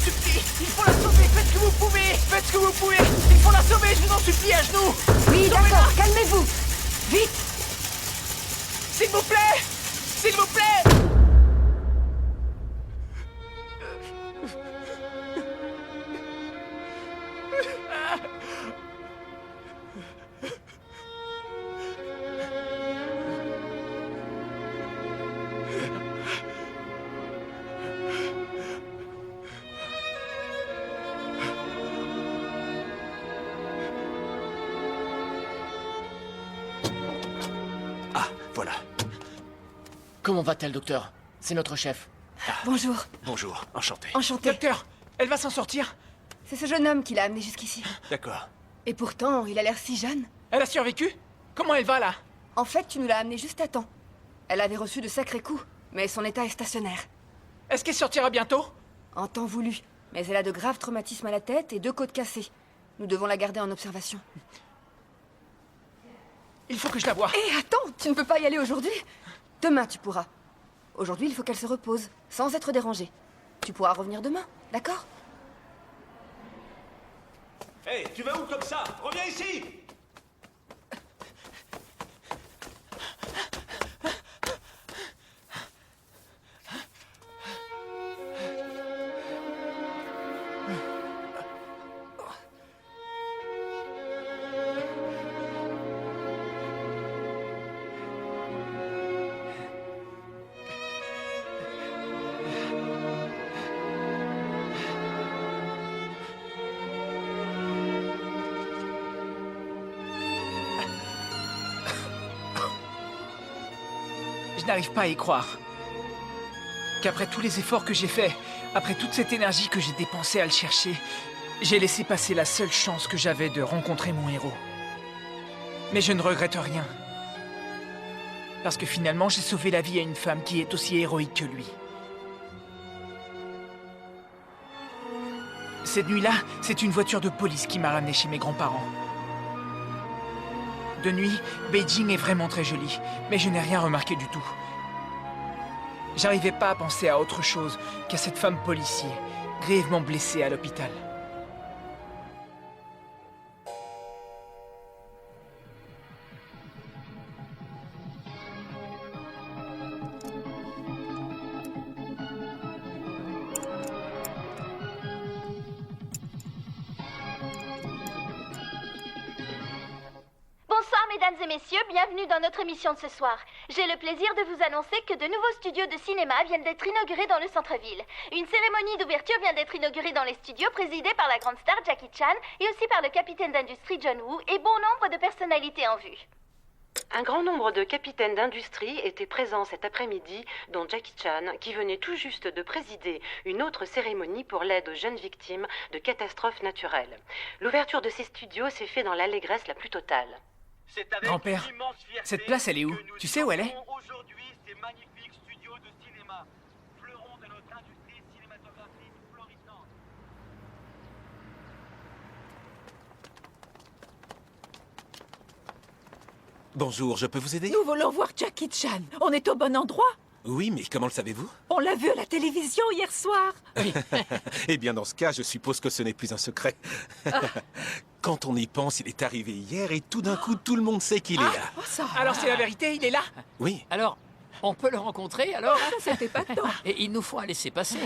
supplie. Il faut la sauver, faites ce que vous pouvez. Faites ce que vous pouvez. Il faut la sauver, je vous en supplie, à genoux. Oui, d'accord, calmez-vous. Vite. S'il vous plaît. S'il vous plaît. Voilà. Comment va-t-elle, docteur? C'est notre chef. Bonjour. Bonjour, enchanté. Enchanté. Docteur, elle va s'en sortir. C'est ce jeune homme qui l'a amené jusqu'ici. D'accord. Et pourtant, il a l'air si jeune. Elle a survécu? Comment elle va, là? En fait, tu nous l'as amené juste à temps. Elle avait reçu de sacrés coups, mais son état est stationnaire. Est-ce qu'elle sortira bientôt? En temps voulu. Mais elle a de graves traumatismes à la tête et 2 côtes cassées. Nous devons la garder en observation. Il faut que je la voie. Hé, attends, tu ne peux pas y aller aujourd'hui. Demain, tu pourras. Aujourd'hui, il faut qu'elle se repose, sans être dérangée. Tu pourras revenir demain, d'accord? Hé, tu vas où comme ça? Reviens ici! Je n'arrive pas à y croire. Qu'après tous les efforts que j'ai faits, après toute cette énergie que j'ai dépensée à le chercher, j'ai laissé passer la seule chance que j'avais de rencontrer mon héros. Mais je ne regrette rien. Parce que finalement, j'ai sauvé la vie à une femme qui est aussi héroïque que lui. Cette nuit-là, c'est une voiture de police qui m'a ramené chez mes grands-parents. De nuit, Beijing est vraiment très joli, mais je n'ai rien remarqué du tout. J'arrivais pas à penser à autre chose qu'à cette femme policier, grièvement blessée à l'hôpital. Bonsoir mesdames et messieurs, bienvenue dans notre émission de ce soir. J'ai le plaisir de vous annoncer que de nouveaux studios de cinéma viennent d'être inaugurés dans le centre-ville. Une cérémonie d'ouverture vient d'être inaugurée dans les studios présidée par la grande star Jackie Chan et aussi par le capitaine d'industrie John Woo et bon nombre de personnalités en vue. Un grand nombre de capitaines d'industrie étaient présents cet après-midi, dont Jackie Chan, qui venait tout juste de présider une autre cérémonie pour l'aide aux jeunes victimes de catastrophes naturelles. L'ouverture de ces studios s'est faite dans l'allégresse la plus totale. Grand-père, cette place, elle est où? Tu sais où elle est? Aujourd'hui, ces magnifiques studios de cinéma, fleurons de notre industrie cinématographique florissante. Bonjour, je peux vous aider? Nous voulons voir Jackie Chan. On est au bon endroit? Oui, mais comment le savez-vous? On l'a vu à la télévision hier soir. Eh bien, dans ce cas, je suppose que ce n'est plus un secret. Ah. Quand on y pense, il est arrivé hier et tout d'un coup, tout le monde sait qu'il est là. Alors c'est la vérité, il est là? Oui. Alors, on peut le rencontrer, alors? C'était pas tant. Et il nous faut un laissez-passer.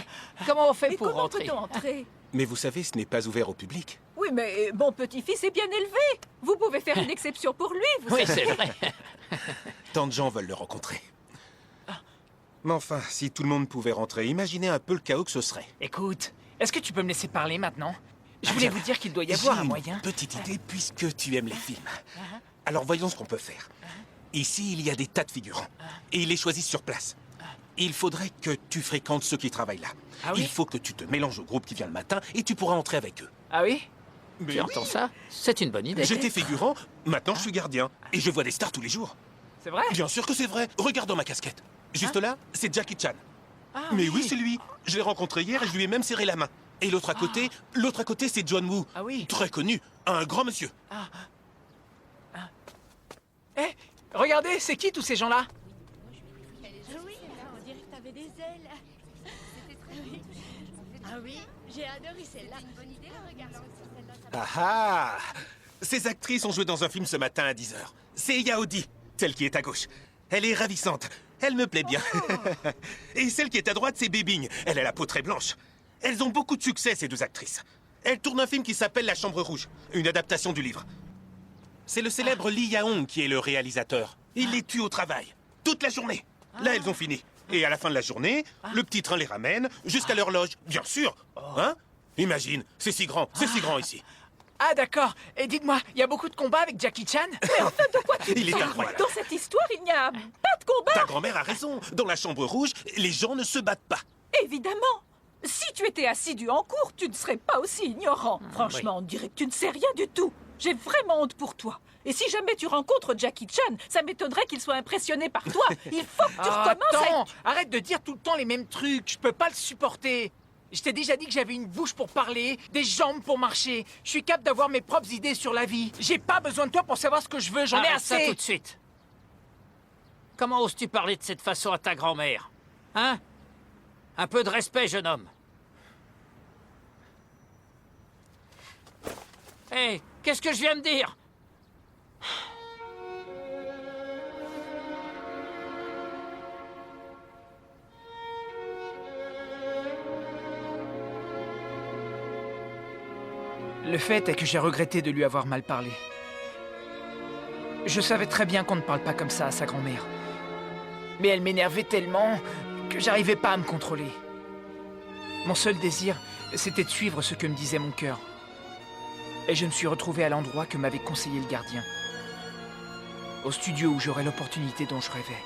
Comment on fait pour comment rentrer? peut-on entrer? Mais vous savez, ce n'est pas ouvert au public. Oui, mais mon petit-fils est bien élevé. Vous pouvez faire une exception pour lui, vous Oui, savez. c'est vrai. Tant de gens veulent le rencontrer. Mais enfin, si tout le monde pouvait rentrer, imaginez un peu le chaos que ce serait. Écoute, est-ce que tu peux me laisser parler maintenant? Je voulais vous dire qu'il doit y avoir un moyen. J'ai une petite idée puisque tu aimes les films. Alors voyons ce qu'on peut faire. Ici, il y a des tas de figurants. Et ils les choisissent sur place. Il faudrait que tu fréquentes ceux qui travaillent là. Ah oui? Il faut que tu te mélanges au groupe qui vient le matin et tu pourras entrer avec eux. Ah oui? Mais entends ça? C'est une bonne idée. J'étais figurant, maintenant je suis gardien. Et je vois des stars tous les jours. C'est vrai? Bien sûr que c'est vrai. Regarde dans ma casquette. Juste là, c'est Jackie Chan. Mais oui, c'est lui. Je l'ai rencontré hier et je lui ai même serré la main. Et l'autre à côté, c'est John Woo. Ah oui. Très connu, un grand monsieur. Eh, regardez, c'est qui tous ces gens-là? Ah oui, j'ai adoré celle-là. C'est une bonne idée, regarde. Ah ah! Ces actrices ont joué dans un film ce matin à 10h. C'est Yaodi, celle qui est à gauche. Elle est ravissante. Elle me plaît bien. Et celle qui est à droite, c'est Bébing. Elle a la peau très blanche. Elles ont beaucoup de succès, ces deux actrices. Elles tournent un film qui s'appelle La Chambre Rouge, une adaptation du livre. C'est le célèbre Lee Ya-hong qui est le réalisateur. Il les tue au travail, toute la journée. Là, elles ont fini. Et à la fin de la journée, le petit train les ramène jusqu'à leur loge. Bien sûr. Hein? Imagine, c'est si grand ici. Ah d'accord. Et dites-moi, il y a beaucoup de combats avec Jackie Chan? Mais enfin, de quoi tu Il est parles? incroyable. Dans cette histoire, il n'y a pas de combat. Ta grand-mère a raison. Dans La Chambre Rouge, les gens ne se battent pas. Évidemment. Si tu étais assidu en cours, tu ne serais pas aussi ignorant. Franchement, on dirait que tu ne sais rien du tout. J'ai vraiment honte pour toi. Et si jamais tu rencontres Jackie Chan, ça m'étonnerait qu'il soit impressionné par toi. Il faut que tu recommences Attends, arrête de dire tout le temps les mêmes trucs. Je peux pas le supporter. Je t'ai déjà dit que j'avais une bouche pour parler, des jambes pour marcher. Je suis capable d'avoir mes propres idées sur la vie. J'ai pas besoin de toi pour savoir ce que je veux. J'en ai Arrête assez. ça tout de suite. Comment oses-tu parler de cette façon à ta grand-mère? Hein? Un peu de respect, jeune homme. Hé, qu'est-ce que je viens de dire? Le fait est que j'ai regretté de lui avoir mal parlé. Je savais très bien qu'on ne parle pas comme ça à sa grand-mère. Mais elle m'énervait tellement que j'arrivais pas à me contrôler. Mon seul désir, c'était de suivre ce que me disait mon cœur. Et je me suis retrouvé à l'endroit que m'avait conseillé le gardien. Au studio où j'aurais l'opportunité dont je rêvais.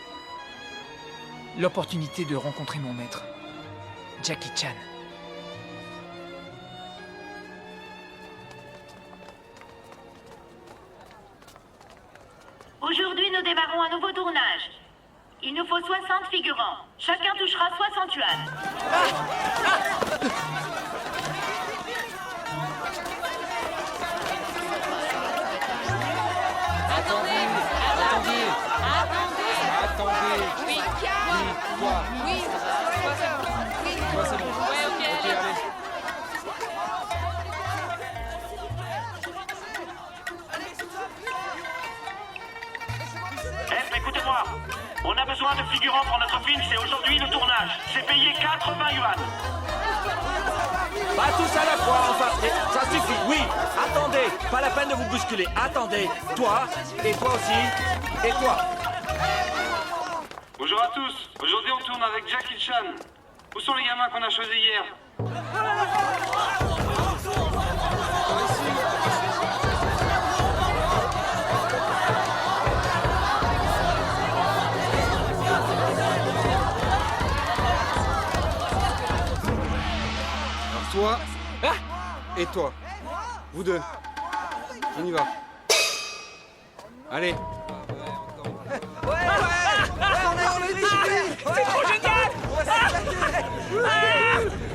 L'opportunité de rencontrer mon maître, Jackie Chan. Aujourd'hui, nous démarrons un nouveau tournage. Il nous faut 60 figurants. Chacun touchera 60 yuan. Oui, quoi? Oui, c'est bon. Ouais, ok, allez. Écoutez-moi, on a besoin de figurants pour notre film, c'est aujourd'hui le tournage. C'est payé 80 yuan. Pas tous à la fois, enfin, ça suffit, oui. Attendez, pas la peine de vous bousculer. Attendez, toi, et toi aussi, et toi. Bonjour à tous, aujourd'hui on tourne avec Jackie Chan. Où sont les gamins qu'on a choisis hier? Toi et toi. Vous deux. On y va. Allez. C'est trop génial!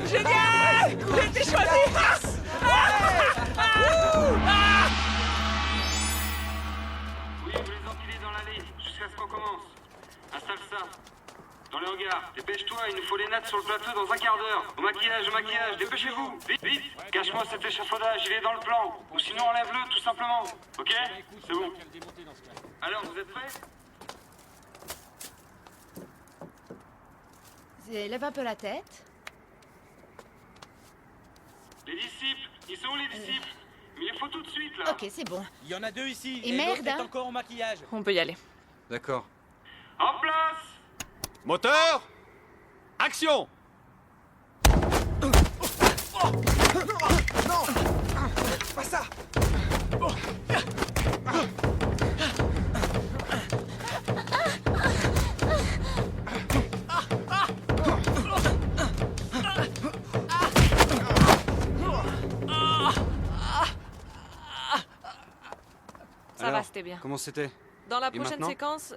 Génial! J'ai été choisi! Oui, vous les empilez dans l'allée, jusqu'à ce qu'on commence. Installe ça. Dans les hangars. Dépêche-toi, il nous faut les nattes sur le plateau dans un quart d'heure. Au maquillage, dépêchez-vous. Vite, vite. Cache-moi cet échafaudage, il est dans le plan. Ou sinon enlève-le, tout simplement. Ok? C'est bon. Alors, vous êtes prêts? Lève un peu la tête. Les disciples, ils sont où les disciples? Mais il faut tout de suite, là. Ok, c'est bon. Il y en a deux ici, Et l'autre merde, est hein. encore au maquillage. On peut y aller. D'accord. En place! Moteur! Action! Non! Pas ça! Ça va, c'était bien. Comment c'était? Dans la Et prochaine maintenant séquence,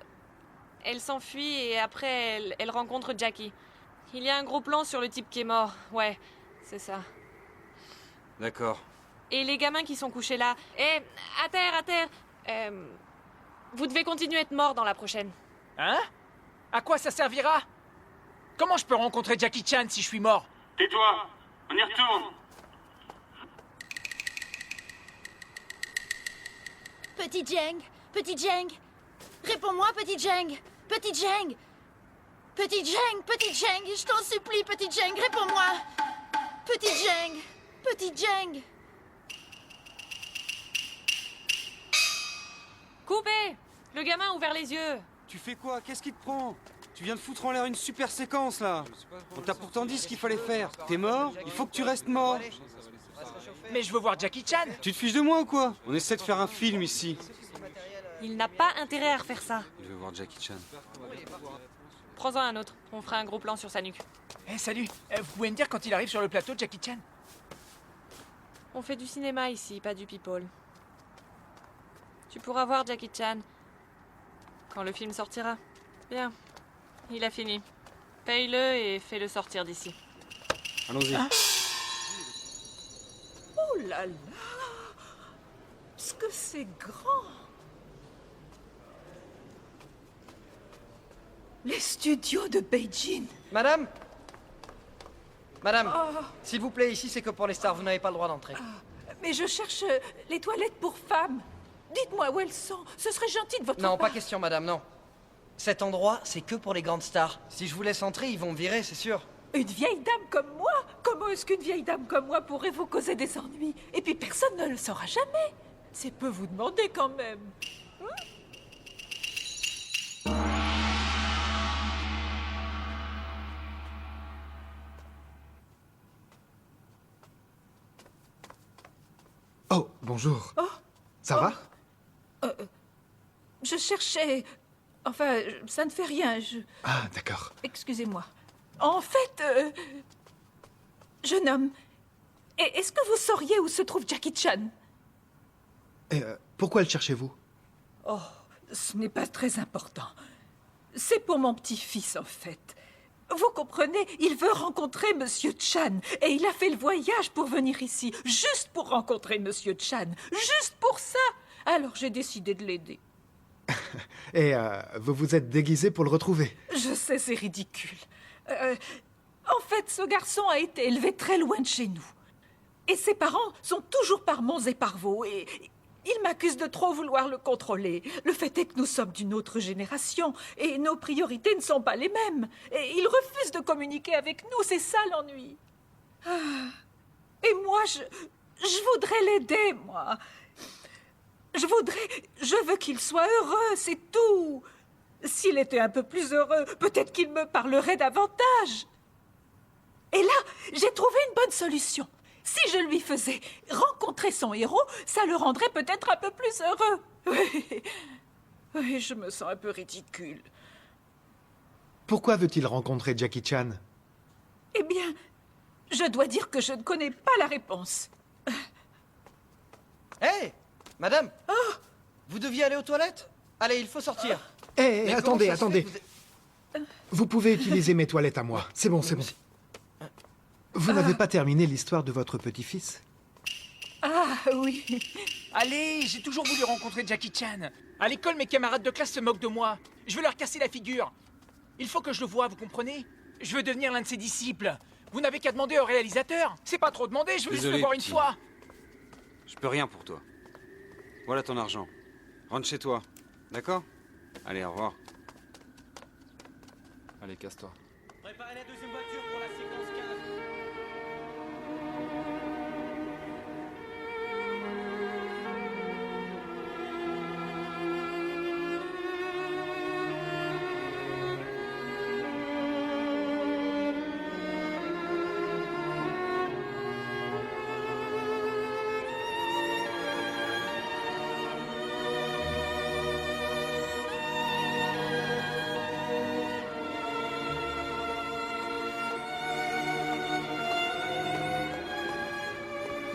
elle s'enfuit et après, elle rencontre Jackie. Il y a un gros plan sur le type qui est mort. Ouais, c'est ça. D'accord. Et les gamins qui sont couchés là. Eh, à terre! Vous devez continuer à être morts dans la prochaine. Hein? À quoi ça servira? Comment je peux rencontrer Jackie Chan si je suis mort? Tais-toi! On y retourne. Petit Jeng, petit Jeng. Réponds-moi, petit Jeng. Petit Jeng. Petit Jeng, petit Jeng. Je t'en supplie, petit Jeng, réponds-moi. Petit Jeng. Petit Jeng. Coupé! Le gamin a ouvert les yeux. Tu fais quoi? Qu'est-ce qui te prend? Tu viens de foutre en l'air une super séquence, là. On t'a pourtant dit ce qu'il fallait faire. T'es mort? Il faut que tu restes mort. Mais je veux voir Jackie Chan. Tu te fiches de moi ou quoi? On essaie de faire un film ici. Il n'a pas intérêt à refaire ça. Il veut voir Jackie Chan. Prends-en un autre. On fera un gros plan sur sa nuque. Eh, salut. Vous pouvez me dire quand il arrive sur le plateau, Jackie Chan? On fait du cinéma ici, pas du people. Tu pourras voir Jackie Chan quand le film sortira. Bien. Il a fini. Paye-le et fais-le sortir d'ici. Allons-y. Oh là là! Ce que c'est grand! Les studios de Beijing! Madame? Madame, Oh. s'il vous plaît, ici c'est que pour les stars, vous n'avez pas le droit d'entrer. Mais je cherche les toilettes pour femmes. Dites-moi où elles sont. Ce serait gentil de votre Non, part. pas question, madame, non. Cet endroit, c'est que pour les grandes stars. Si je vous laisse entrer, ils vont me virer, c'est sûr. Une vieille dame comme moi? Comment est-ce qu'une vieille dame comme moi pourrait vous causer des ennuis? Et puis personne ne le saura jamais. C'est peu vous demander quand même. Oh, bonjour. Ça va? Je cherchais... Enfin, ça ne fait rien, Ah, d'accord. Excusez-moi. En fait, jeune homme, est-ce que vous sauriez où se trouve Jackie Chan? Et pourquoi le cherchez-vous? Oh, ce n'est pas très important. C'est pour mon petit-fils, en fait. Vous comprenez, il veut rencontrer Monsieur Chan, et il a fait le voyage pour venir ici, juste pour rencontrer Monsieur Chan, juste pour ça. Alors j'ai décidé de l'aider. Et vous vous êtes déguisé pour le retrouver? Je sais, c'est ridicule. En fait, ce garçon a été élevé très loin de chez nous. Et ses parents sont toujours par monts et par vaux, et il m'accuse de trop vouloir le contrôler. Le fait est que nous sommes d'une autre génération, et nos priorités ne sont pas les mêmes. Et il refuse de communiquer avec nous, c'est ça l'ennui. Ah. Et moi, je voudrais l'aider, moi. Je veux qu'il soit heureux, c'est tout. S'il était un peu plus heureux, peut-être qu'il me parlerait davantage. Et là, j'ai trouvé une bonne solution. Si je lui faisais rencontrer son héros, ça le rendrait peut-être un peu plus heureux. Oui, oui, je me sens un peu ridicule. Pourquoi veut-il rencontrer Jackie Chan? Eh bien, je dois dire que je ne connais pas la réponse. Hé, madame, vous deviez aller aux toilettes? Allez, il faut sortir. Eh, Mais attendez, comment ça se fait attendez. que vous Vous pouvez utiliser mes toilettes à moi. C'est bon, c'est bon. Vous n'avez pas terminé l'histoire de votre petit-fils? Ah, oui. Allez, j'ai toujours voulu rencontrer Jackie Chan. À l'école, mes camarades de classe se moquent de moi. Je veux leur casser la figure. Il faut que je le voie, vous comprenez? Je veux devenir l'un de ses disciples. Vous n'avez qu'à demander au réalisateur. C'est pas trop demandé, je veux juste le voir une petit. fois. Je peux rien pour toi. Voilà ton argent. Rentre chez toi. D'accord? Allez, au revoir. Allez, casse-toi. Préparez la deuxième voiture pour la séquence 15.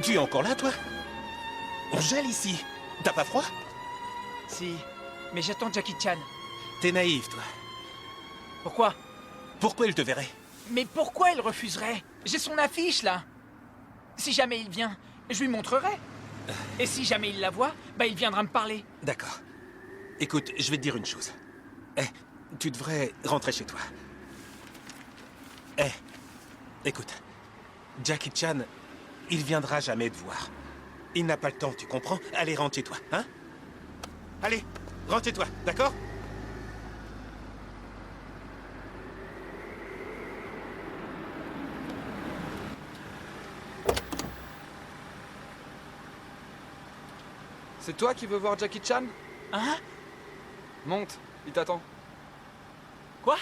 Tu es encore là, toi? On gèle ici. T'as pas froid? Si, mais j'attends Jackie Chan. T'es naïf, toi. Pourquoi? Pourquoi il te verrait? Mais pourquoi il refuserait? J'ai son affiche, là. Si jamais il vient, je lui montrerai. Et si jamais il la voit, bah il viendra me parler. D'accord. Écoute, je vais te dire une chose. Tu devrais rentrer chez toi. Écoute, Jackie Chan, il viendra jamais te voir. Il n'a pas le temps, tu comprends? Allez, rentre chez toi, hein? Allez, rentre chez toi, d'accord? C'est toi qui veux voir Jackie Chan? Hein? Monte, il t'attend. Quoi?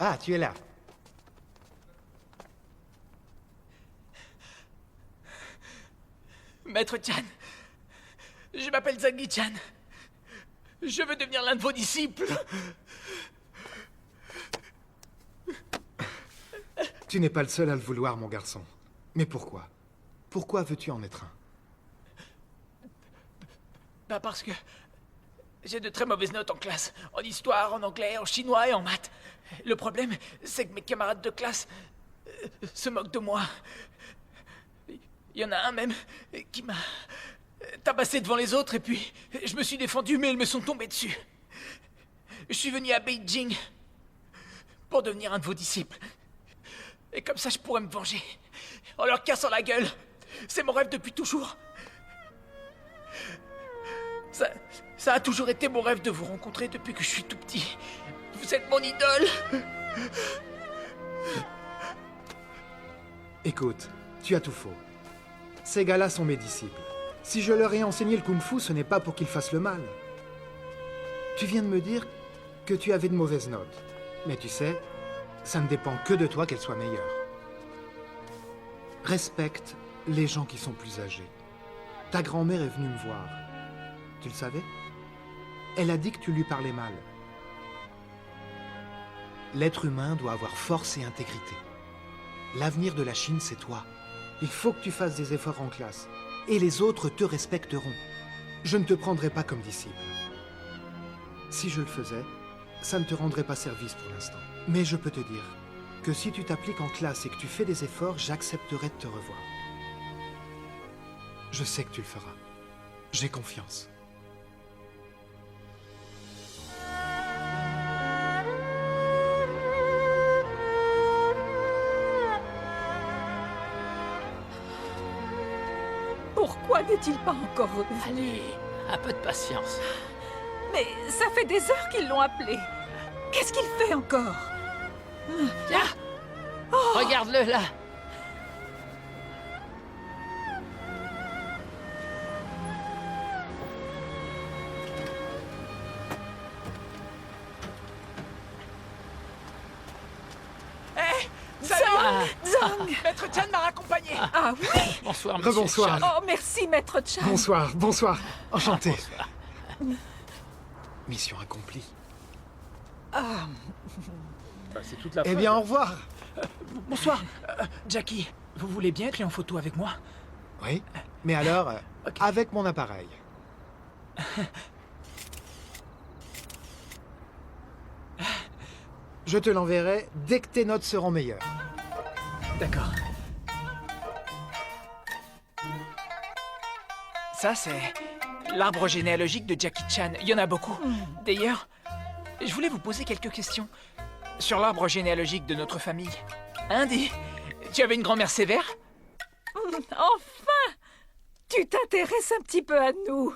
Ah, tu es là. Maître Chan, je m'appelle Zangi Chan. Je veux devenir l'un de vos disciples. Tu n'es pas le seul à le vouloir, mon garçon. Mais pourquoi? Pourquoi veux-tu en être un? Bah parce que j'ai de très mauvaises notes en classe. En histoire, en anglais, en chinois et en maths. Le problème, c'est que mes camarades de classe se moquent de moi. Il y en a un même qui m'a tabassé devant les autres et puis je me suis défendu mais ils me sont tombés dessus. Je suis venu à Beijing pour devenir un de vos disciples. Et comme ça je pourrais me venger en leur cassant la gueule. C'est mon rêve depuis toujours. Ça a toujours été mon rêve de vous rencontrer depuis que je suis tout petit. Vous êtes mon idole. Écoute, tu as tout faux. Ces gars-là sont mes disciples. Si je leur ai enseigné le kung-fu, ce n'est pas pour qu'ils fassent le mal. Tu viens de me dire que tu avais de mauvaises notes. Mais tu sais, ça ne dépend que de toi qu'elles soient meilleures. Respecte les gens qui sont plus âgés. Ta grand-mère est venue me voir. Tu le savais? Elle a dit que tu lui parlais mal. L'être humain doit avoir force et intégrité. L'avenir de la Chine, c'est toi. Il faut que tu fasses des efforts en classe. Et les autres te respecteront. Je ne te prendrai pas comme disciple. Si je le faisais, ça ne te rendrait pas service pour l'instant. Mais je peux te dire que si tu t'appliques en classe et que tu fais des efforts, j'accepterai de te revoir. Je sais que tu le feras. J'ai confiance. Pourquoi n'est-il pas encore revenu? Allez, un peu de patience. Mais ça fait des heures qu'ils l'ont appelé. Qu'est-ce qu'il fait encore? Tiens, regarde-le là. Zang! Maître Chan m'a raccompagné. Ah oui? Bonsoir, monsieur Rebonsoir. Chan. Oh, merci, Maître Chan. Bonsoir, bonsoir. Enchanté. Bonsoir. Mission accomplie. Ah. C'est toute la Eh bien, au revoir. Bonsoir. Jackie, vous voulez bien être pris en photo avec moi? Oui, mais alors, avec mon appareil. Je te l'enverrai dès que tes notes seront meilleures. D'accord. Ça, c'est l'arbre généalogique de Jackie Chan. Il y en a beaucoup. D'ailleurs, je voulais vous poser quelques questions sur l'arbre généalogique de notre famille. Andy, tu avais une grand-mère sévère? Enfin! Tu t'intéresses un petit peu à nous.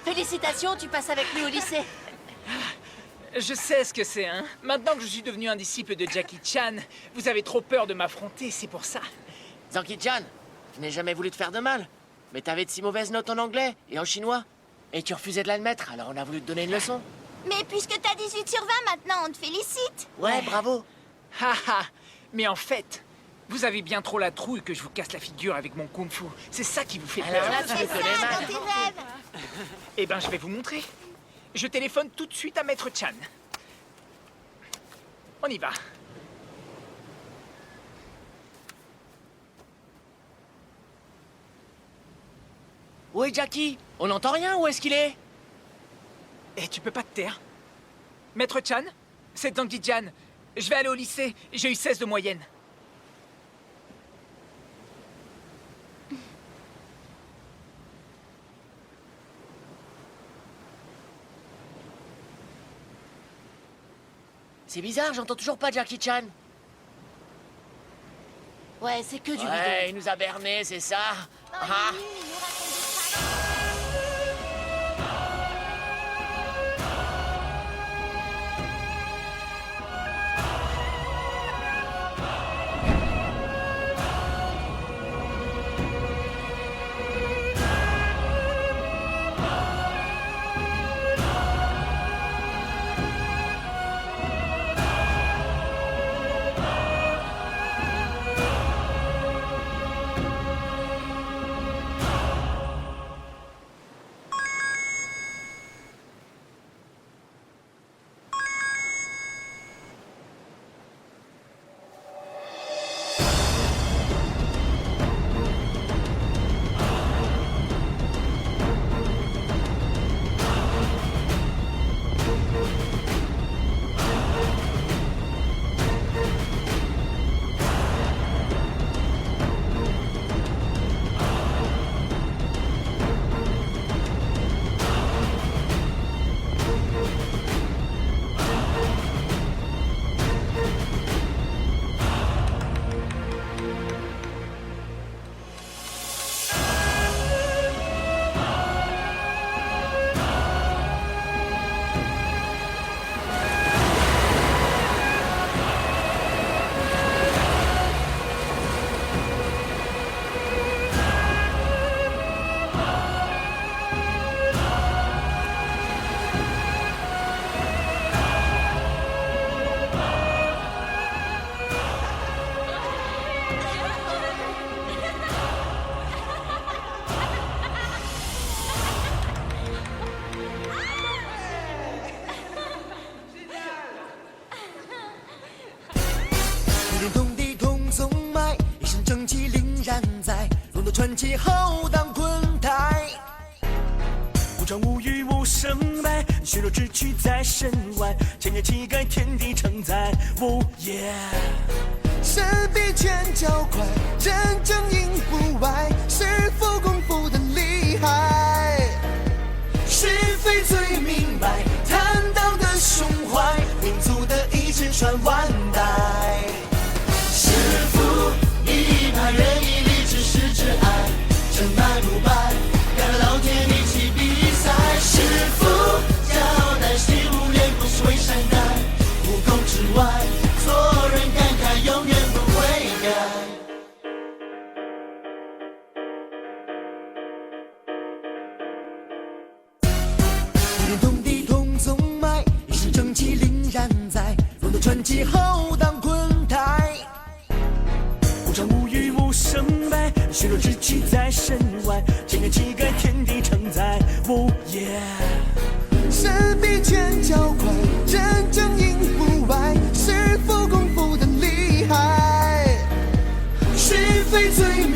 Félicitations, tu passes avec nous au lycée. Je sais ce que c'est, hein. Maintenant que je suis devenu un disciple de Jackie Chan, vous avez trop peur de m'affronter, c'est pour ça. Zangi-chan, je n'ai jamais voulu te faire de mal. Mais t'avais de si mauvaises notes en anglais et en chinois. Et tu refusais de l'admettre, alors on a voulu te donner une leçon. Mais puisque t'as 18 sur 20 maintenant, on te félicite. Ouais, bravo. Haha. Mais en fait, vous avez bien trop la trouille que je vous casse la figure avec mon kung-fu. C'est ça qui vous fait peur. Alors là, tu me connais mal. Dans tes rêves. Eh ben, je vais vous montrer. Je téléphone tout de suite à Maître Chan. On y va. Où est Jackie? On n'entend rien, où est-ce qu'il est? Eh, tu peux pas te taire. Maître Chan, c'est Zangi-chan. Je vais aller au lycée. J'ai eu 16 de moyenne. C'est bizarre, j'entends toujours pas Jackie Chan. Ouais, c'est que du bidon. Ouais, il nous a bernés, c'est ça. Ah.传奇浩荡滚台，无常无欲无胜败，虚弱之躯在身外，千年气概天地承载。哦耶！神比拳脚快，真正赢不歪，师傅功夫的厉害，是非最明白，坦荡的胸怀，民族的意志传万代。师傅一派仁义礼智是挚爱，成败不败，跟老天一起比赛。师傅交代习武练功是为善待，武功之外，做人感慨永远不会改。连通地通宗脉，一身正气凛然在，风度传奇浩荡滚台。场无语无胜败，虚弱之气在身外，天干气概天地承载。哦耶！神比拳脚快，真正赢不败，师傅功夫的厉害，是非最美。